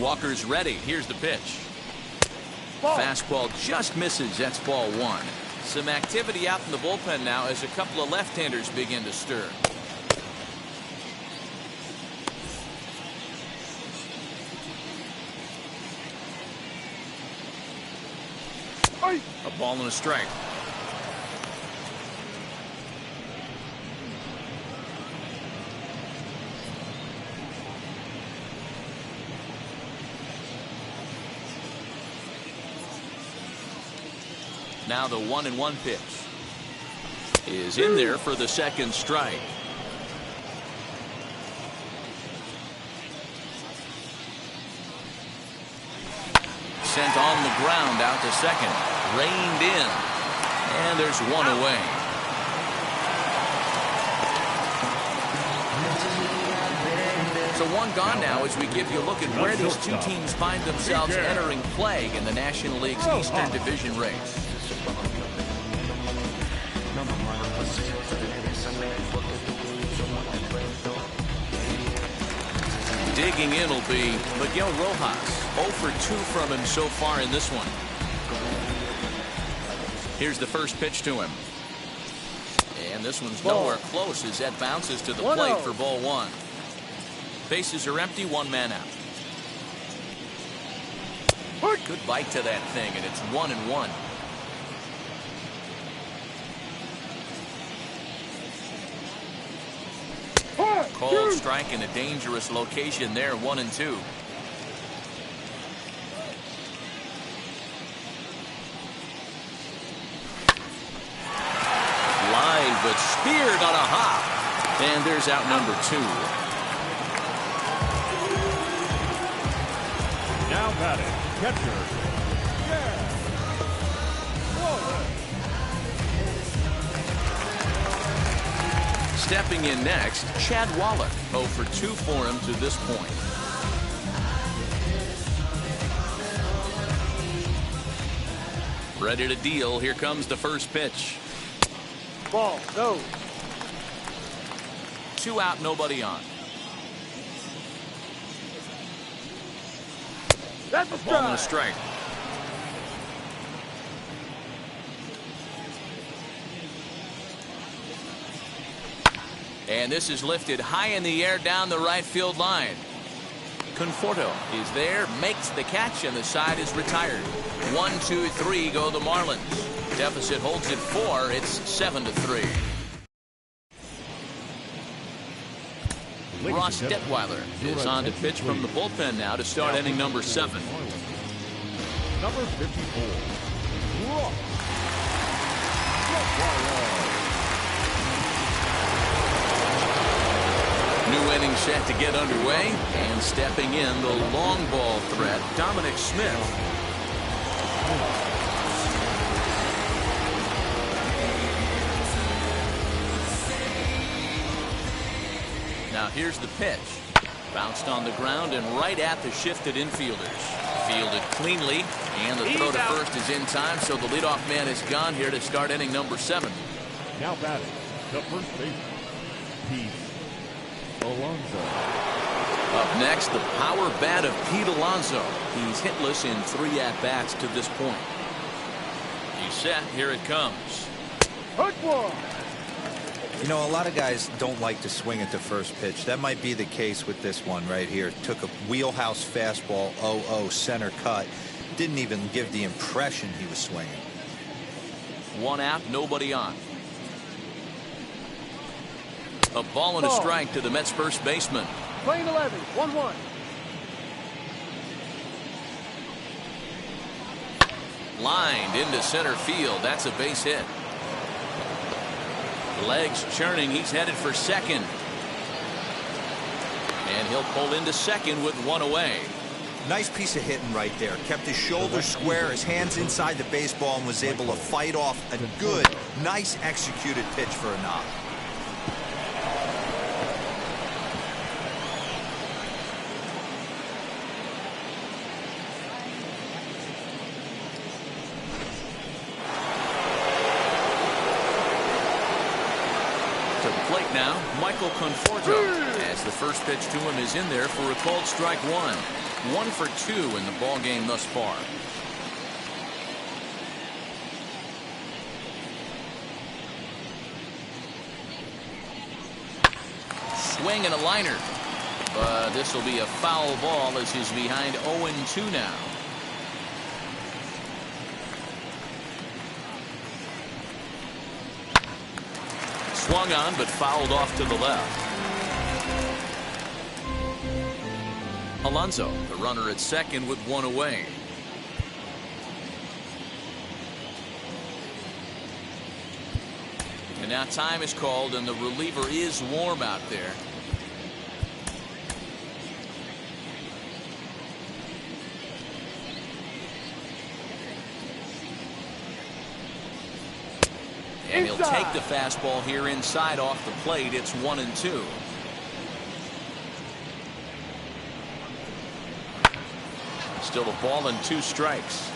Walker's ready. Here's the pitch. Fastball just misses. That's ball 1. Some activity out in the bullpen now as a couple of left-handers begin to stir. A ball and a strike. Now the 1-1 pitch is in there for the second strike. Sent on the ground out to second. Reined in. And there's one away. So one gone now as we give you a look at where these two teams find themselves entering play in the National League's Eastern Division race. Digging in will be Miguel Rojas. 0 for 2 from him so far in this one. Here's the first pitch to him. And this one's nowhere close as that bounces to the plate for ball 1. Bases are empty, 1 man out. Good bite to that thing, and it's 1-1. Called strike in a dangerous location there, 1-2. Line, but speared on a hop. And there's out number 2. Now batting, catcher. Stepping in next, Chad Wallach. 0 for 2 for him to this point. Ready to deal. Here comes the first pitch. Ball, no. 2 out, nobody on. That's a Ball and a strike. And this is lifted high in the air down the right field line. Conforto is there, makes the catch, and the side is retired. 1, 2, 3 go the Marlins. Deficit holds at 4. It's 7-3. Ross Detweiler is on to pitch from the bullpen now to start inning number 7. Number 54. New inning set to get underway, and stepping in the long ball threat, Dominic Smith. Now here's the pitch. Bounced on the ground and right at the shifted infielders. Fielded cleanly, and the throw to first is in time, so the leadoff man is gone here to start inning number 7. Now batting, the first baseman, Pete Alonso. Up next, the power bat of Pete Alonso. He's hitless in 3 at-bats to this point. He's set. Here it comes. Hook one. You know, a lot of guys don't like to swing at the first pitch. That might be the case with this one right here. Took a wheelhouse fastball, 0-0 center cut. Didn't even give the impression he was swinging. 1 out, nobody on. A ball and a strike to the Mets first baseman. Playing 11, 1-1. Lined into center field. That's a base hit. Legs churning. He's headed for second. And he'll pull into second with 1 away. Nice piece of hitting right there. Kept his shoulders square, his hands inside the baseball, and was able to fight off a good, nice executed pitch for a knock. Plate now, Michael Conforto, as the first pitch to him is in there for a called strike 1. 1 for 2 in the ball game thus far. Swing and a liner, but this will be a foul ball as he's behind 0-2 now. Swung on, but fouled off to the left. Alonso, the runner at second with 1 away. And now time is called, and the reliever is warm out there. And he'll take the fastball here inside off the plate. It's 1-2. Still a ball and 2 strikes.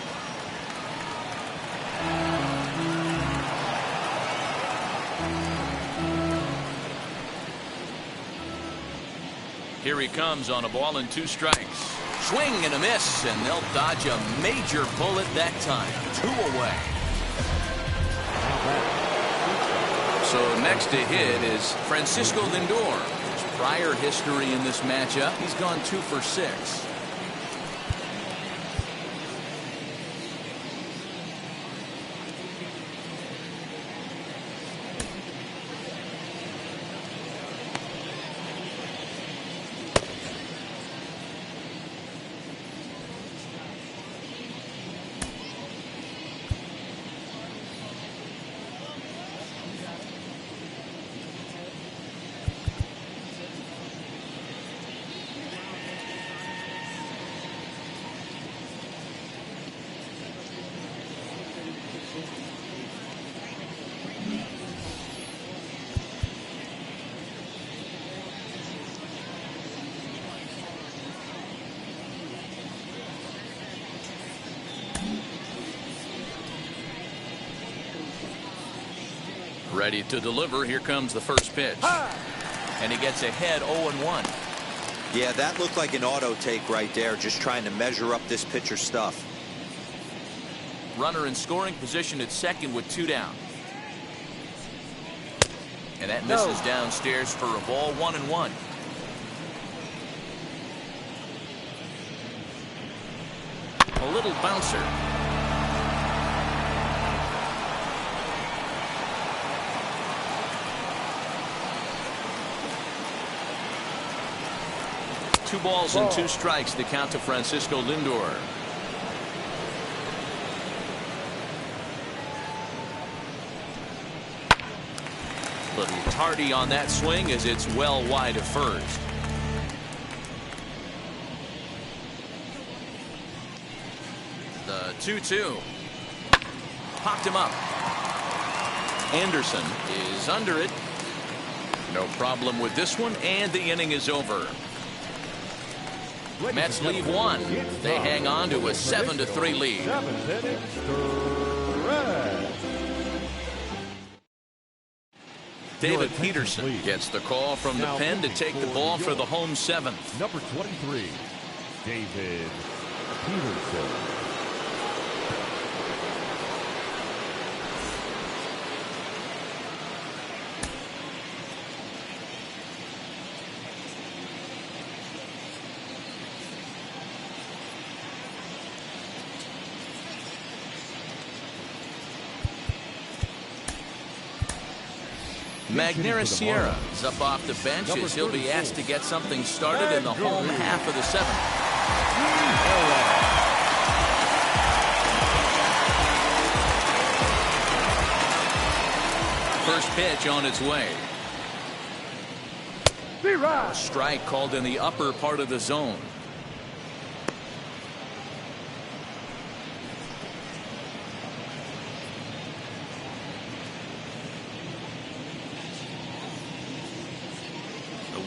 Here he comes on a ball and 2 strikes. Swing and a miss, and they'll dodge a major bullet that time. 2 away. So next to hit is Francisco Lindor. His prior history in this matchup, he's gone 2 for 6. Ready to deliver. Here comes the first pitch. And he gets ahead 0-1. Yeah, that looked like an auto take right there, just trying to measure up this pitcher's stuff. Runner in scoring position at second with 2 down. And that misses downstairs for a ball. 1-1. A little bouncer. Two balls and 2 strikes to count to Francisco Lindor. Little tardy on that swing as it's well wide of first. The 2-2. Popped him up. Anderson is under it. No problem with this one, and the inning is over. Mets leave one. They hang on to a 7-3 lead. David Peterson gets the call from the pen to take the ball for the home seventh. Number 23, David Peterson. Magneuris Sierra is up off the bench as he'll be asked to get something started in the home half of the seventh. First pitch on its way. A strike called in the upper part of the zone.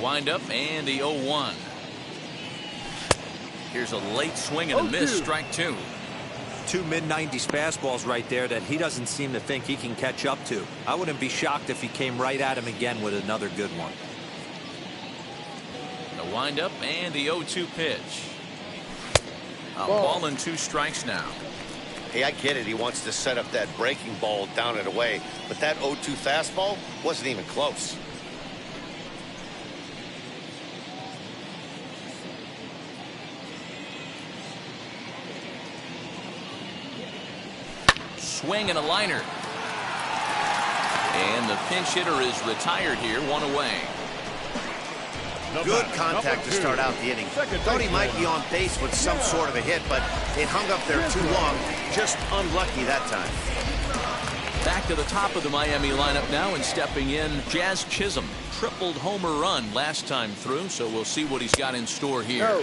Wind-up and the 0-1. Here's a late swing and a miss, strike two. Two mid-90s fastballs right there that he doesn't seem to think he can catch up to. I wouldn't be shocked if he came right at him again with another good one. The wind-up and the 0-2 pitch. A ball and two strikes now. Hey, I get it. He wants to set up that breaking ball down and away, but that 0-2 fastball wasn't even close. Swing and a liner. And the pinch hitter is retired here, one away. Good contact to start out the inning. Thought he might be on base with some sort of a hit, but it hung up there too long. Just unlucky that time. Back to the top of the Miami lineup now, and stepping in, Jazz Chisholm. Tripled homer run last time through, so we'll see what he's got in store here.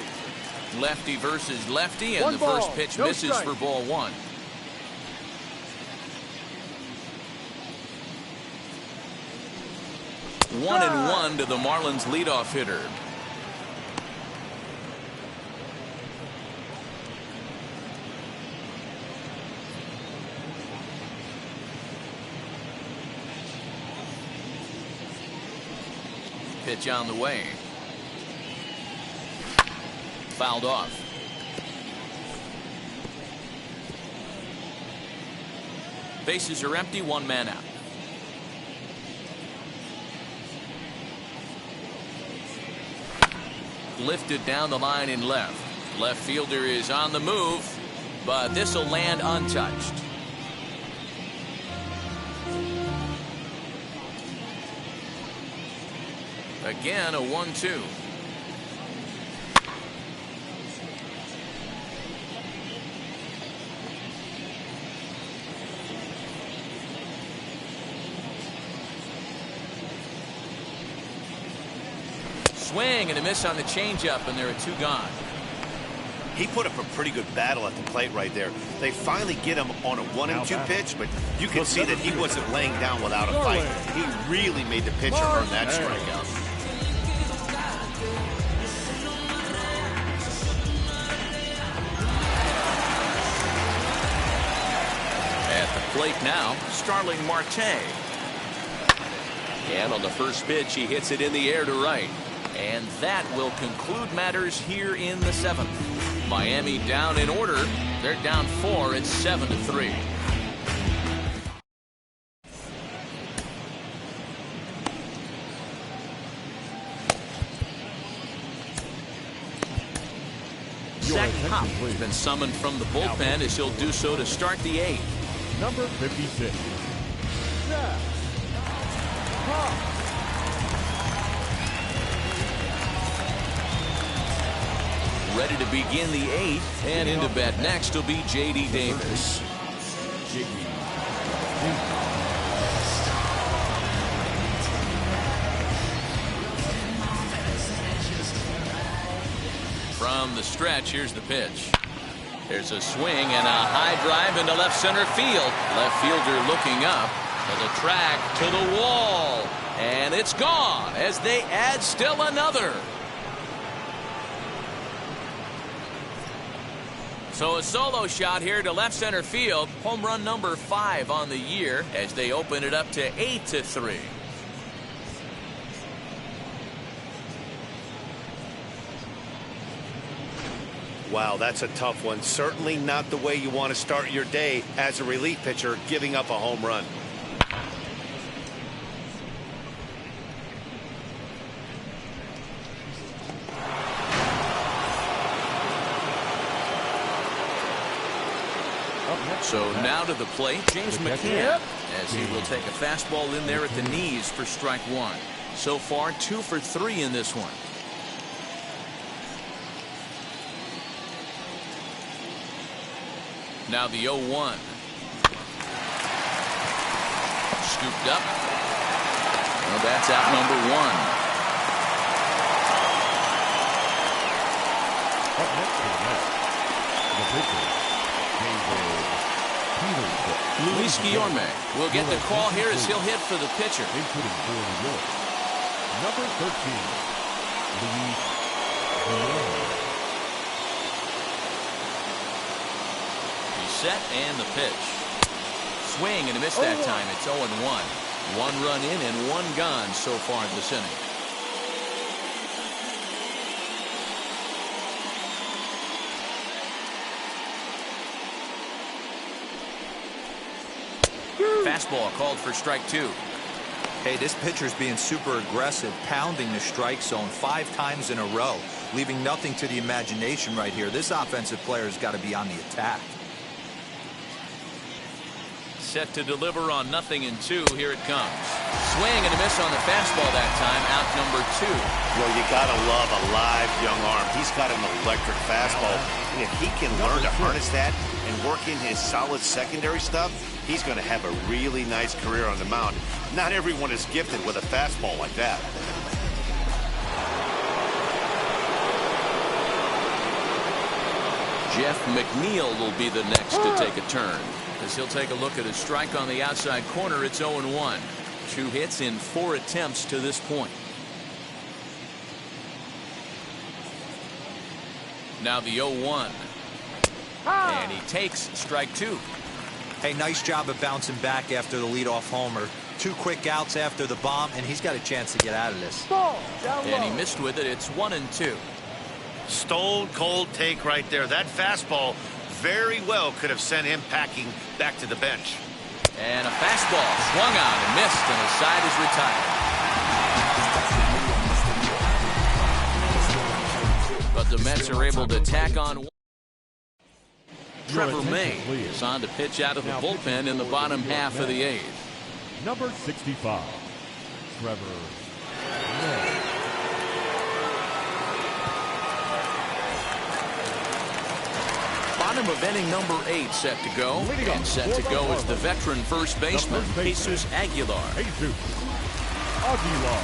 Lefty versus lefty, and the first pitch misses for ball one. 1-1 to the Marlins leadoff hitter. Pitch on the way. Fouled off. Bases are empty, one man out. Lifted down the line in left. Left fielder is on the move, but this will land untouched. Again, a 1-2. Swing and a miss on the changeup, and there are two gone. He put up a pretty good battle at the plate right there. They finally get him on a 1-2 pitch, but you can see that he wasn't laying down without a fight. He really made the pitcher earn that strikeout. At the plate now, Starling Marte. And on the first pitch, he hits it in the air to right. And that will conclude matters here in the seventh. Miami down in order. They're down 4. It's 7-3. Zach Pop has been summoned from the bullpen as he'll do so to start the 8th. Number 56. Zach Pop. Ready to begin the 8th, and into bat next will be J.D. Davis. From the stretch, here's the pitch. There's a swing and a high drive into left center field. Left fielder looking up to the track, to the wall. And it's gone as they add still another. So a solo shot here to left center field. Home run number 5 on the year as they open it up to 8-3. Wow, that's a tough one. Certainly not the way you want to start your day as a relief pitcher, giving up a home run. So now to the plate, James McCann, as he will take a fastball in there at the knees for strike 1. So far, 2 for 3 in this one. Now the 0-1. Scooped up. Well, that's out number 1. Up next the pitcher, Luis Guillorme will get the call here as he'll hit for the pitcher. Including for New York, number 13, Luis Guillorme. He's set and the pitch. Swing and a miss that time. It's 0-1. 1 run in and 1 gone so far this inning. Fastball called for strike 2. Hey, this pitcher's being super aggressive, pounding the strike zone 5 times in a row, leaving nothing to the imagination right here. This offensive player has got to be on the attack. Set to deliver on 0-2. Here it comes. Swing and a miss on the fastball that time. Out number 2. Well, you gotta love a live young arm. He's got an electric fastball, and if he can learn to harness that and work in his solid secondary stuff, he's going to have a really nice career on the mound. Not everyone is gifted with a fastball like that. Jeff McNeil will be the next to take a turn as he'll take a look at a strike on the outside corner. It's 0-1. 2 hits in 4 attempts to this point. Now the 0-1. And he takes strike 2. Hey, nice job of bouncing back after the leadoff homer. 2 quick outs after the bomb, and he's got a chance to get out of this. And he missed with it. It's 1-2. Stone cold take right there. That fastball very well could have sent him packing back to the bench. And a fastball swung on and missed, and his side is retired. But the Mets are able to tack on. Trevor May is on to pitch out of the bullpen in the bottom half of the 8th. Number 65, Trevor May. Bottom of inning number 8 set to go. And set to go is the veteran first baseman, Jesus Aguilar. Jesus Aguilar.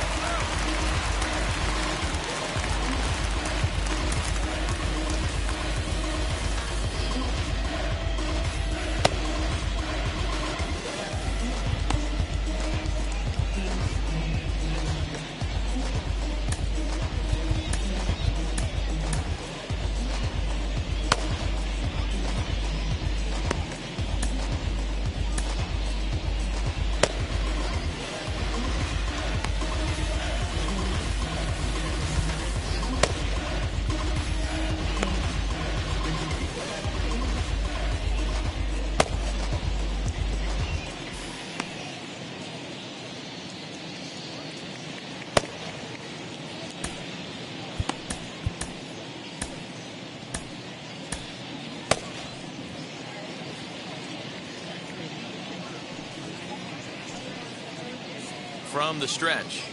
From the stretch.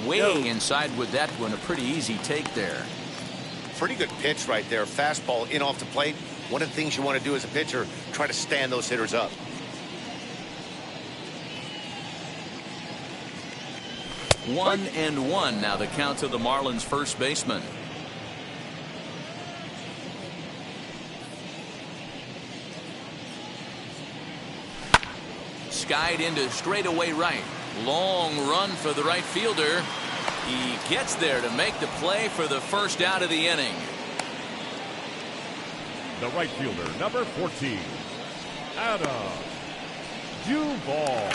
Way inside with that one. A pretty easy take there. Pretty good pitch right there. Fastball in off the plate. One of the things you want to do as a pitcher, try to stand those hitters up. 1-1 now the count to the Marlins first baseman. skied into straightaway right. Long run for the right fielder. He gets there to make the play for the first out of the inning. The right fielder, number 14, Adam Duvall.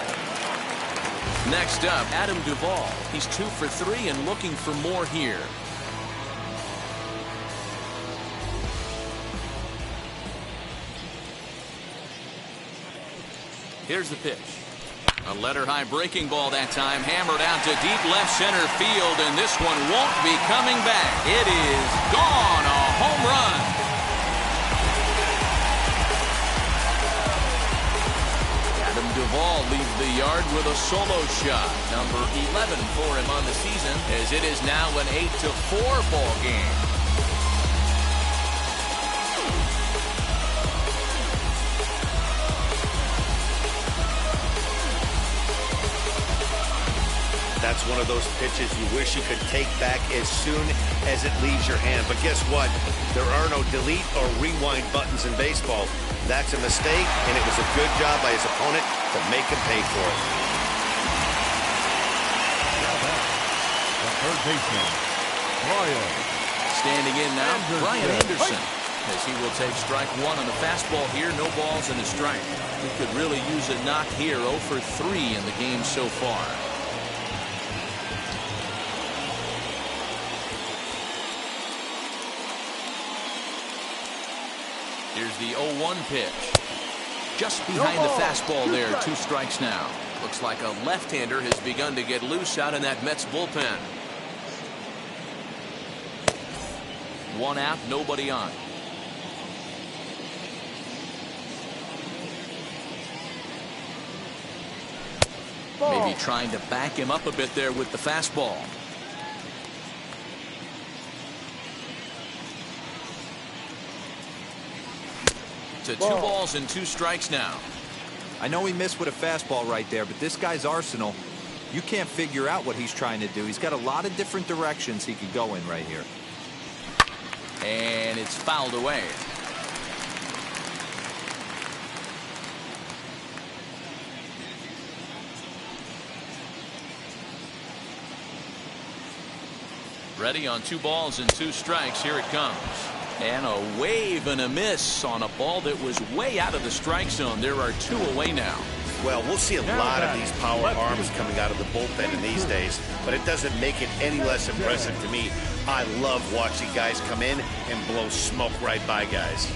Next up, Adam Duvall. He's 2 for 3 and looking for more here. Here's the pitch. A letter-high breaking ball that time, hammered out to deep left center field, and this one won't be coming back. It is gone, a home run. Adam Duvall leaves the yard with a solo shot, number 11 for him on the season, as it is now an 8-4 ball game. That's one of those pitches you wish you could take back as soon as it leaves your hand. But guess what? There are no delete or rewind buttons in baseball. That's a mistake, and it was a good job by his opponent to make him pay for it. The third baseman, Brian. Standing in now, Brian Anderson, as he will take strike 1 on the fastball here. No balls and a strike. He could really use a knock here. 0 for 3 in the game so far. Here's the 0-1 pitch. Just behind the fastball there. 2 strikes now. Looks like a left-hander has begun to get loose out in that Mets bullpen. 1 out, nobody on. Maybe trying to back him up a bit there with the fastball. To 2 balls and 2 strikes now. I know he missed with a fastball right there, but this guy's arsenal, you can't figure out what he's trying to do. He's got a lot of different directions he could go in right here. And it's fouled away. Ready on 2 balls and 2 strikes. Here it comes. And a wave and a miss on a ball that was way out of the strike zone. There are 2 away now. Well, we'll see a lot of these power arms coming out of the bullpen in these days, but it doesn't make it any less impressive to me. I love watching guys come in and blow smoke right by guys.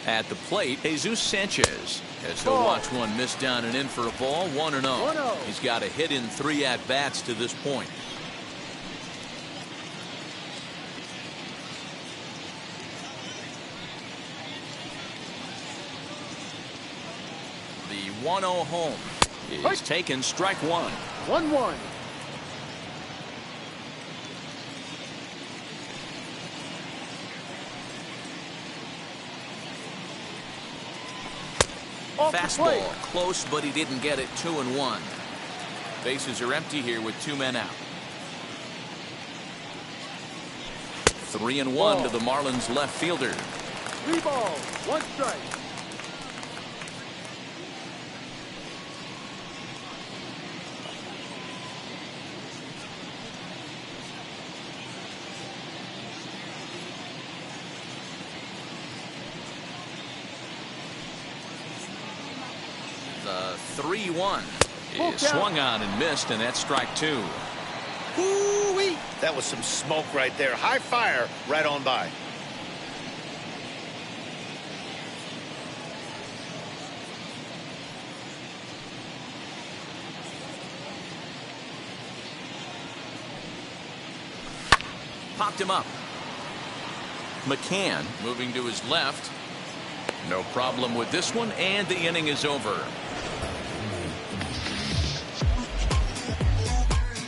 At the plate, Jesus Sanchez, as he'll watch one miss down and in for a ball. 1-0. He's got a hit in 3 at-bats to this point. The 1-0 home is taken, strike 1. 1-1. Fastball close, but he didn't get it. 2-1. Bases are empty here with 2 men out. 3-1 to the Marlins left fielder. 3 balls, 1 strike. The 3-1 is swung on and missed, and that's strike 2. Ooh-wee. That was some smoke right there. High fire right on by. Popped him up. McCann moving to his left. No problem with this one, and the inning is over.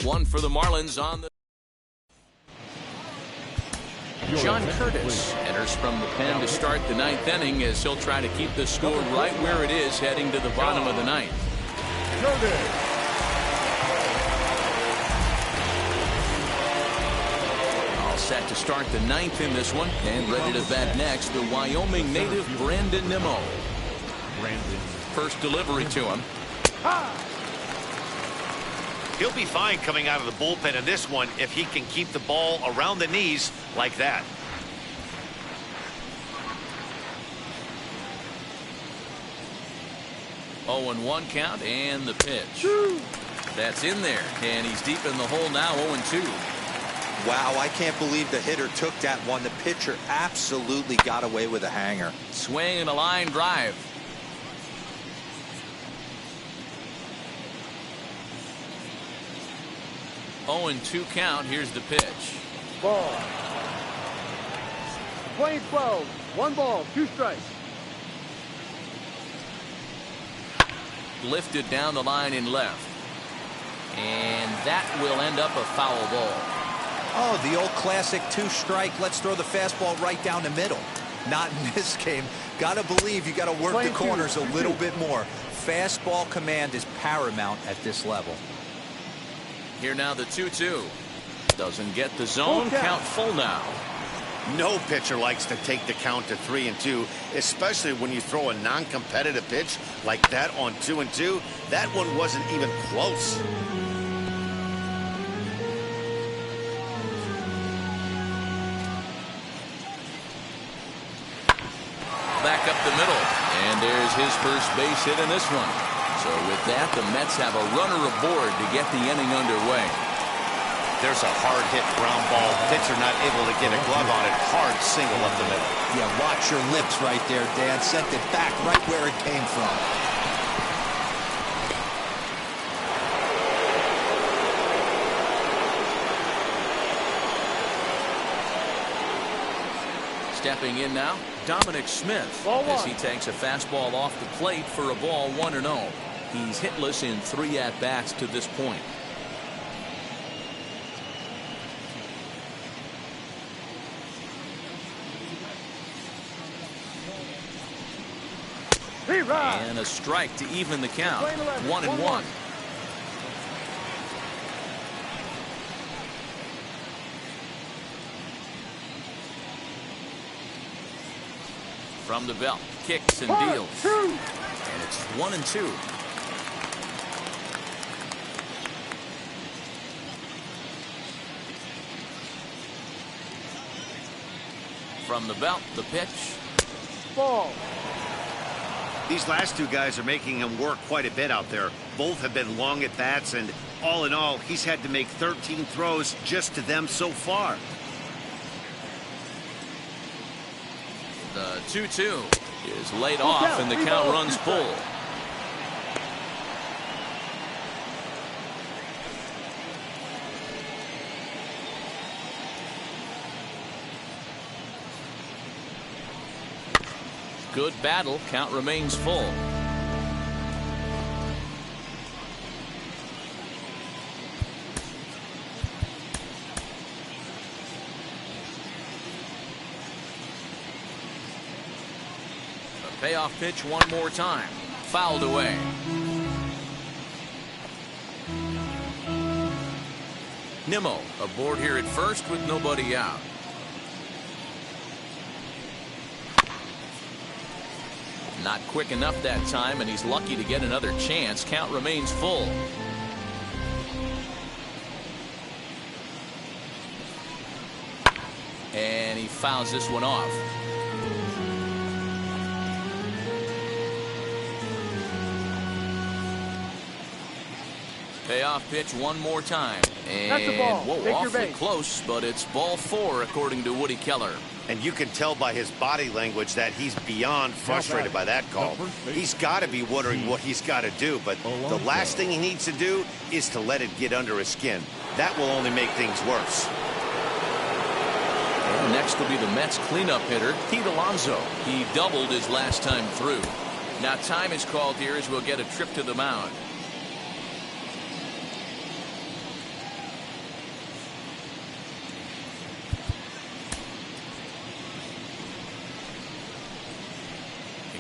1 for the Marlins on the John Curtis enters from the pen to start the ninth inning as he'll try to keep the score right where it is heading to the bottom of the ninth. All set to start the ninth in this one, and ready to bat next, the Wyoming native Brandon Nimmo. First delivery to him. He'll be fine coming out of the bullpen in this one if he can keep the ball around the knees like that. Oh, and 1 count, and the pitch. That's in there, and he's deep in the hole now, 0-2. Wow, I can't believe the hitter took that one. The pitcher absolutely got away with a hanger. Swing and a line drive. Oh, and 2 count. Here's the pitch. Ball. Play 12. 1 ball, 2 strikes. Lifted down the line in left. And that will end up a foul ball. Oh, the old classic 2-strike. Let's throw the fastball right down the middle. Not in this game. Got to believe you got to work the corners a little bit more. Fastball command is paramount at this level. Here now the 2-2. Doesn't get the zone. Count full now. No pitcher likes to take the count to 3-2, especially when you throw a non-competitive pitch like that on 2-2. That one wasn't even close. Back up the middle, and there's his first base hit in this one. So with that, the Mets have a runner aboard to get the inning underway. There's a hard hit ground ball. Pitcher not able to get a glove on it. Hard single up the middle. Yeah, watch your lips right there, Dan. Sent it back right where it came from. Stepping in now, Dominic Smith, as he takes a fastball off the plate for a ball 1-0. He's hitless in 3 at-bats to this point. And a strike to even the count. 1-1. From the belt, kicks and deals. And it's 1-2. From the belt, the pitch. Ball. These last 2 guys are making him work quite a bit out there. Both have been long at bats, and all in all, he's had to make 13 throws just to them so far. The 2-2 is laid off, and the count runs full. Good battle. Count remains full. A payoff pitch one more time. Fouled away. Nimmo aboard here at first with nobody out. Not quick enough that time, and he's lucky to get another chance. Count remains full. And he fouls this one off. Payoff pitch one more time. And that's a ball. Whoa, awfully close, but it's ball 4 according to Woody Keller. And you can tell by his body language that he's beyond frustrated by that call. He's got to be wondering what he's got to do, but the last thing he needs to do is to let it get under his skin. That will only make things worse. And next will be the Mets cleanup hitter, Pete Alonso. He doubled his last time through. Now time is called here as we'll get a trip to the mound.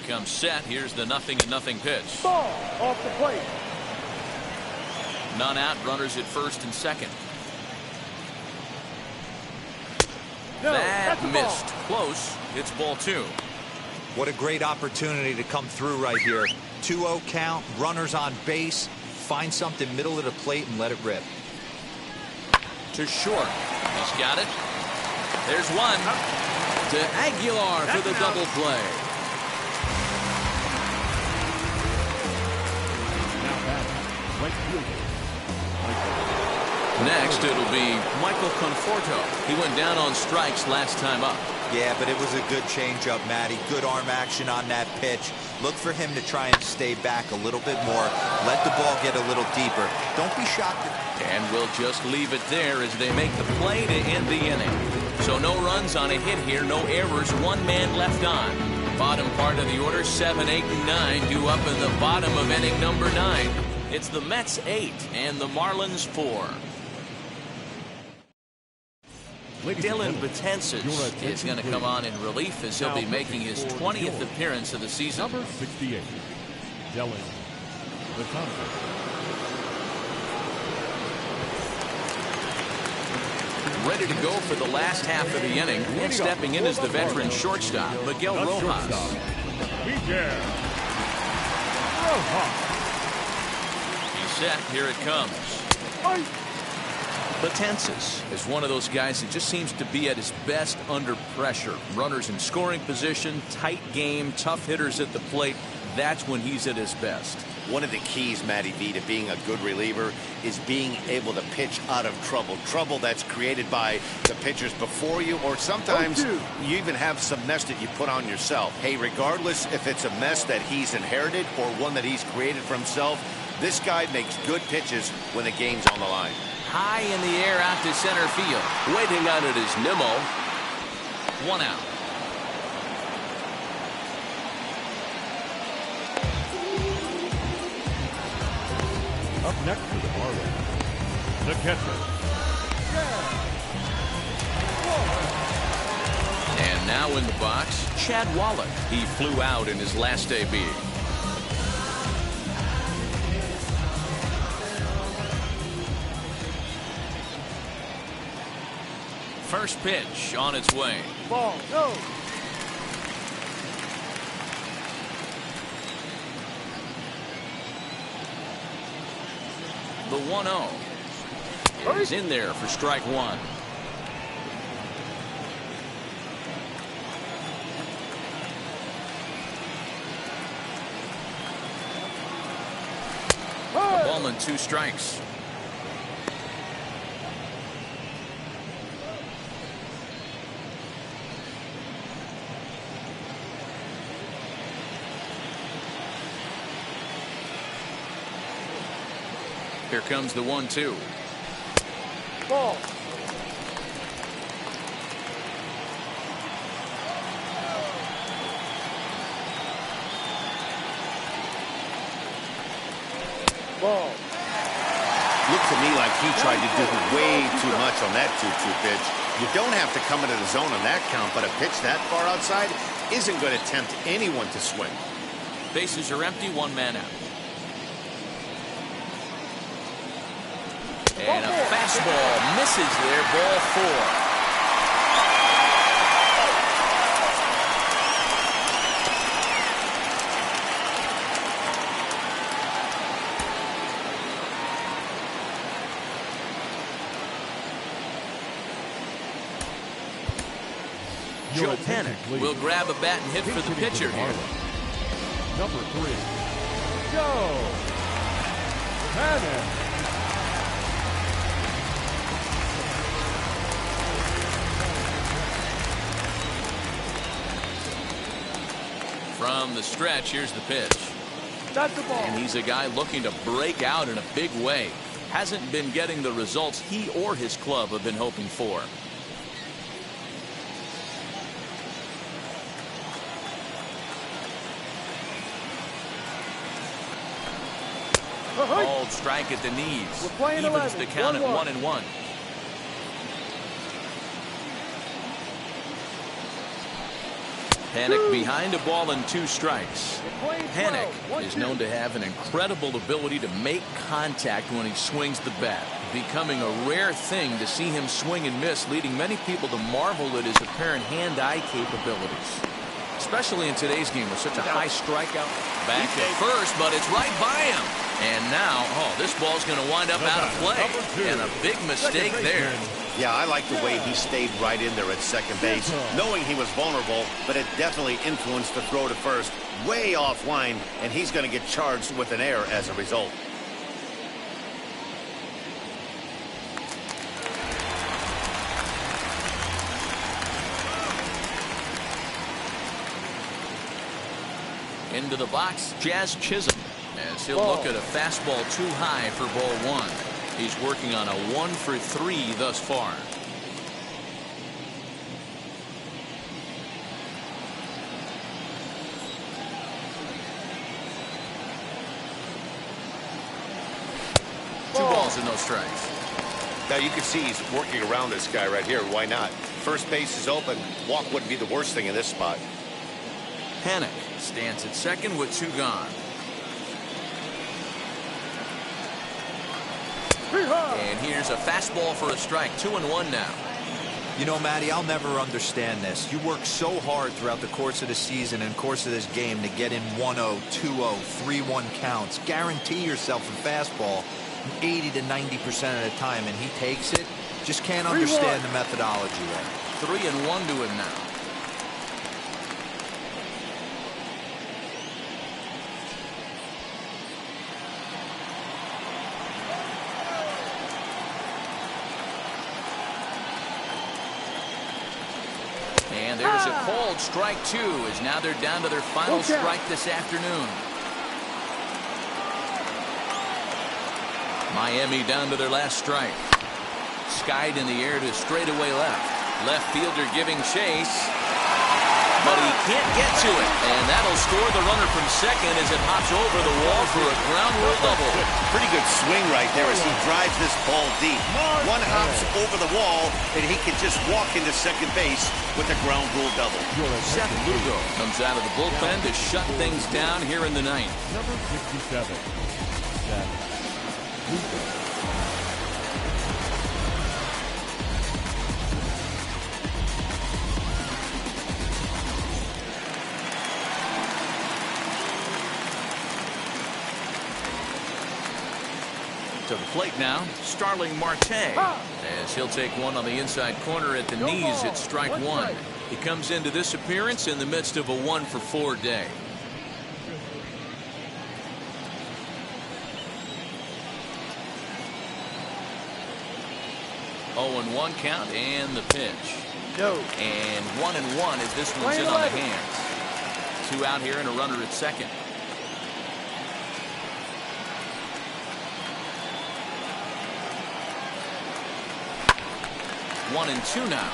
comes set. Here's the 0-0 pitch. Ball off the plate. None out. Runners at first and second. No, That that's a missed. ball. Close. It's ball 2. What a great opportunity to come through right here. 2-0 count, runners on base. Find something middle of the plate and let it rip. To short. He's got it. There's one. To Aguilar for the double play. Now batting, right fielder. Next, it'll be Michael Conforto. He went down on strikes last time up. Yeah, but it was a good changeup, Matty. Good arm action on that pitch. Look for him to try and stay back a little bit more. Let the ball get a little deeper. Don't be shocked. And we'll just leave it there as they make the play to end the inning. So no runs on a hit here, no errors, 1 man left on. Bottom part of the order, 7, 8, and 9 due up in the bottom of inning number 9. It's the Mets 8 and the Marlins 4. Dylan Betances is going to come on in relief as he'll be making his 20th appearance of the season. Number 68, Dylan Betances. Ready to go for the last half of the inning, and stepping in is the veteran shortstop, Miguel Rojas. Miguel Rojas. He's set. Here it comes. Betances is one of those guys that just seems to be at his best under pressure. Runners in scoring position, tight game, tough hitters at the plate. That's when he's at his best. One of the keys, Matty V, to being a good reliever is being able to pitch out of trouble. Trouble that's created by the pitchers before you, or sometimes you even have some mess that you put on yourself. Hey, regardless if it's a mess that he's inherited or one that he's created for himself, this guy makes good pitches when the game's on the line. High in the air out to center field. Waiting on it is Nimmo. 1 out. Up next for the Marlins, the catcher. And now in the box, Chad Wallach. He flew out in his last AB. First pitch on its way. Ball, no. The 1-0 is in there for strike 1. A ball and 2 strikes. Here comes the 1-2. Ball. Ball. Looked to me like he tried to do way too much on that 2-2 pitch. You don't have to come into the zone on that count, but a pitch that far outside isn't going to tempt anyone to swing. Bases are empty, 1 man out. And a fastball misses there, ball 4. Joe Panic will grab a bat and hit for the pitcher here. Number 3, Joe Panic. From the stretch, here's the pitch. That's the ball. And he's a guy looking to break out in a big way. Hasn't been getting the results he or his club have been hoping for. Called strike at the knees. Evens the count at 1-1. Panic behind a ball and 2 strikes. Panic is known to have an incredible ability to make contact when he swings the bat, becoming a rare thing to see him swing and miss, leading many people to marvel at his apparent hand-eye capabilities, especially in today's game with such a high strikeout. Back to first, but it's right by him. And now, this ball's going to wind up out of play. And a big mistake there. Yeah, I like the way he stayed right in there at second base, knowing he was vulnerable, but it definitely influenced the throw to first, way offline, and he's going to get charged with an error as a result. Into the box, Jazz Chisholm, as he'll look at a fastball too high for ball 1. He's working on a 1 for 3 thus far. Two balls and no strikes. Now you can see he's working around this guy right here. Why not? First base is open. Walk wouldn't be the worst thing in this spot. Panic stands at second with 2 gone. And here's a fastball for a strike. 2-1 now. You know, Matty, I'll never understand this. You work so hard throughout the course of the season and course of this game to get in 1-0, 2-0, 3-1 counts. Guarantee yourself a fastball 80 to 90% of the time, and he takes it. Just can't understand the methodology there. 3-1 to him now. And there's a called strike 2, as now they're down to their final strike this afternoon. Miami down to their last strike. Skied in the air to straightaway left. Left fielder giving chase, but he can't get to it. And that'll score the runner from second as it hops over the wall for a ground rule double. Pretty good swing right there as he drives this ball deep. One hops over the wall, and he can just walk into second base with a ground rule double. Seth Lugo comes out of the bullpen to shut things down here in the ninth. Number 67, Seth Lugo. To the plate now, Starling Marte, as he'll take one on the inside corner at the knees at strike 1. He comes into this appearance in the midst of a 1 for 4 day. Oh, and 1 count and the pitch. And 1-1 as this one's in on the hands. 2 out here and a runner at second. 1-2 now.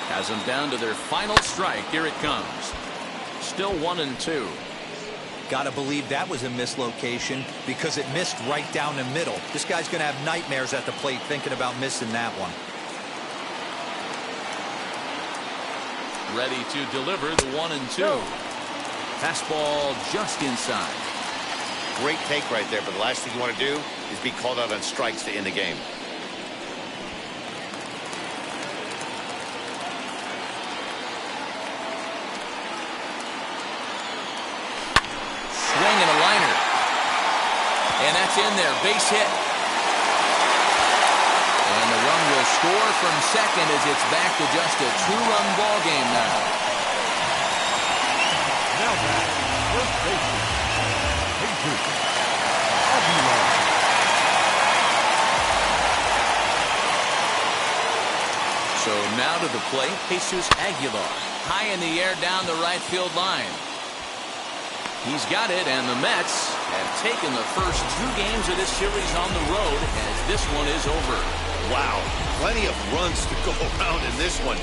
Has them down to their final strike. Here it comes. Still 1-2. Gotta believe that was a mislocation because it missed right down the middle. This guy's gonna have nightmares at the plate thinking about missing that one. Ready to deliver the 1-2. Fastball just inside. Great take right there, but the last thing you want to do is be called out on strikes to end the game. Swing and a liner. And that's in there. Base hit. And the run will score from second as it's back to just a 2-run ball game now. Now back, first baseman, Jesus Aguilar. So now to the plate, Jesus Aguilar. High in the air down the right field line. He's got it, and the Mets have taken the first 2 games of this series on the road as this one is over. Wow, plenty of runs to go around in this one.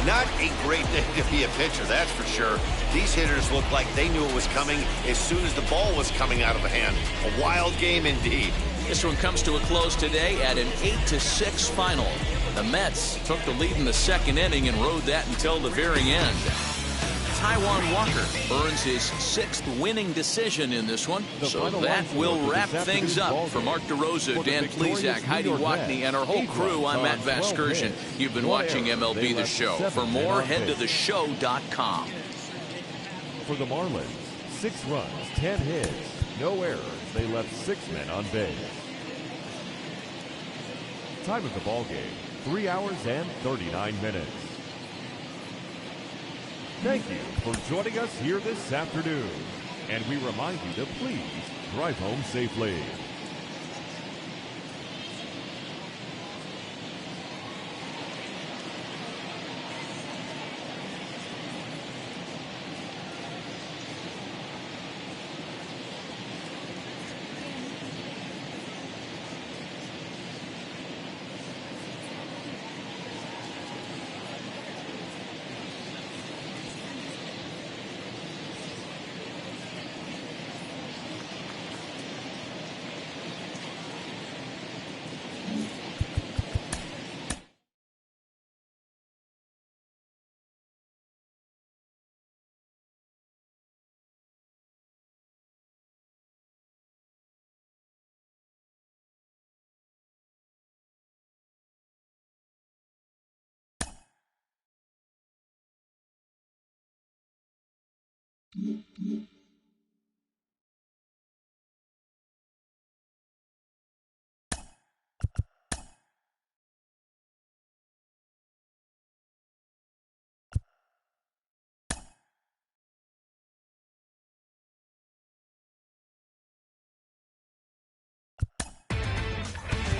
Not a great day to be a pitcher, that's for sure. These hitters look like they knew it was coming as soon as the ball was coming out of the hand. A wild game indeed. This one comes to a close today at an 8-6 final. The Mets took the lead in the second inning and rode that until the very end. Taijuan Walker earns his 6th winning decision in this one. So that will wrap things up. For Mark DeRosa, Dan Plezak, Heidi Watney, and our whole crew, I'm Matt Vasgersian. You've been watching MLB The Show. For more, head to theshow.com. For the Marlins, 6 runs, 10 hits, no errors. They left 6 men on base. Time of the ball game, 3 hours and 39 minutes. Thank you for joining us here this afternoon. And we remind you to please drive home safely.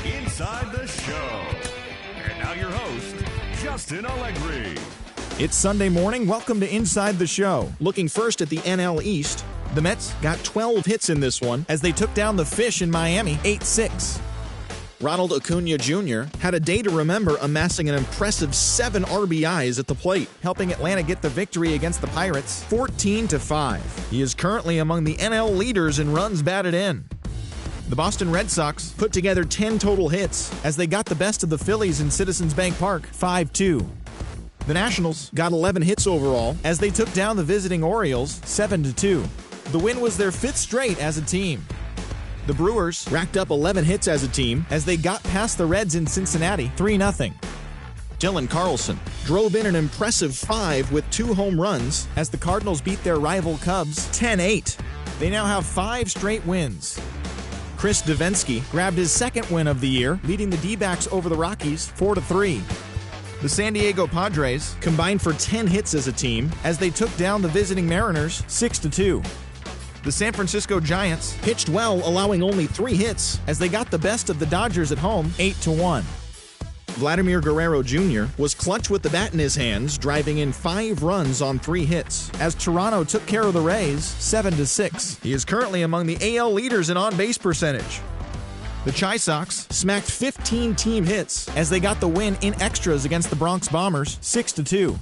Inside the Show. And now your host, Justin Allegri. It's Sunday morning. Welcome to Inside the Show. Looking first at the NL East, the Mets got 12 hits in this one as they took down the Fish in Miami 8-6. Ronald Acuna Jr. had a day to remember, amassing an impressive 7 RBIs at the plate, helping Atlanta get the victory against the Pirates 14-5. He is currently among the NL leaders in runs batted in. The Boston Red Sox put together 10 total hits as they got the best of the Phillies in Citizens Bank Park 5-2. The Nationals got 11 hits overall as they took down the visiting Orioles 7-2. The win was their 5th straight as a team. The Brewers racked up 11 hits as a team as they got past the Reds in Cincinnati 3-0. Dylan Carlson drove in an impressive 5 with 2 home runs as the Cardinals beat their rival Cubs 10-8. They now have 5 straight wins. Chris Davinsky grabbed his 2nd win of the year, leading the D-backs over the Rockies 4-3. The San Diego Padres combined for 10 hits as a team as they took down the visiting Mariners 6-2. The San Francisco Giants pitched well, allowing only 3 hits as they got the best of the Dodgers at home 8-1. Vladimir Guerrero Jr. was clutch with the bat in his hands, driving in 5 runs on 3 hits as Toronto took care of the Rays 7-6. He is currently among the AL leaders in on-base percentage. The Chi Sox smacked 15 team hits as they got the win in extras against the Bronx Bombers 6-2.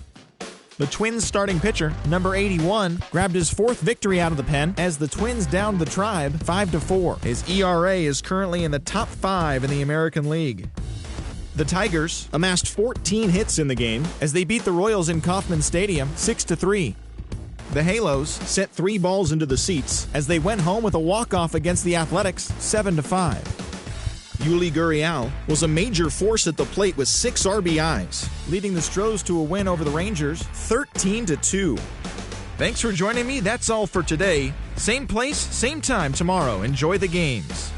The Twins starting pitcher, number 81, grabbed his 4th victory out of the pen as the Twins downed the Tribe 5-4. His ERA is currently in the top 5 in the American League. The Tigers amassed 14 hits in the game as they beat the Royals in Kauffman Stadium 6-3. The Halos sent 3 balls into the seats as they went home with a walk-off against the Athletics 7-5. Yuli Gurriel was a major force at the plate with 6 RBIs, leading the Stros to a win over the Rangers 13-2. Thanks for joining me. That's all for today. Same place, same time tomorrow. Enjoy the games.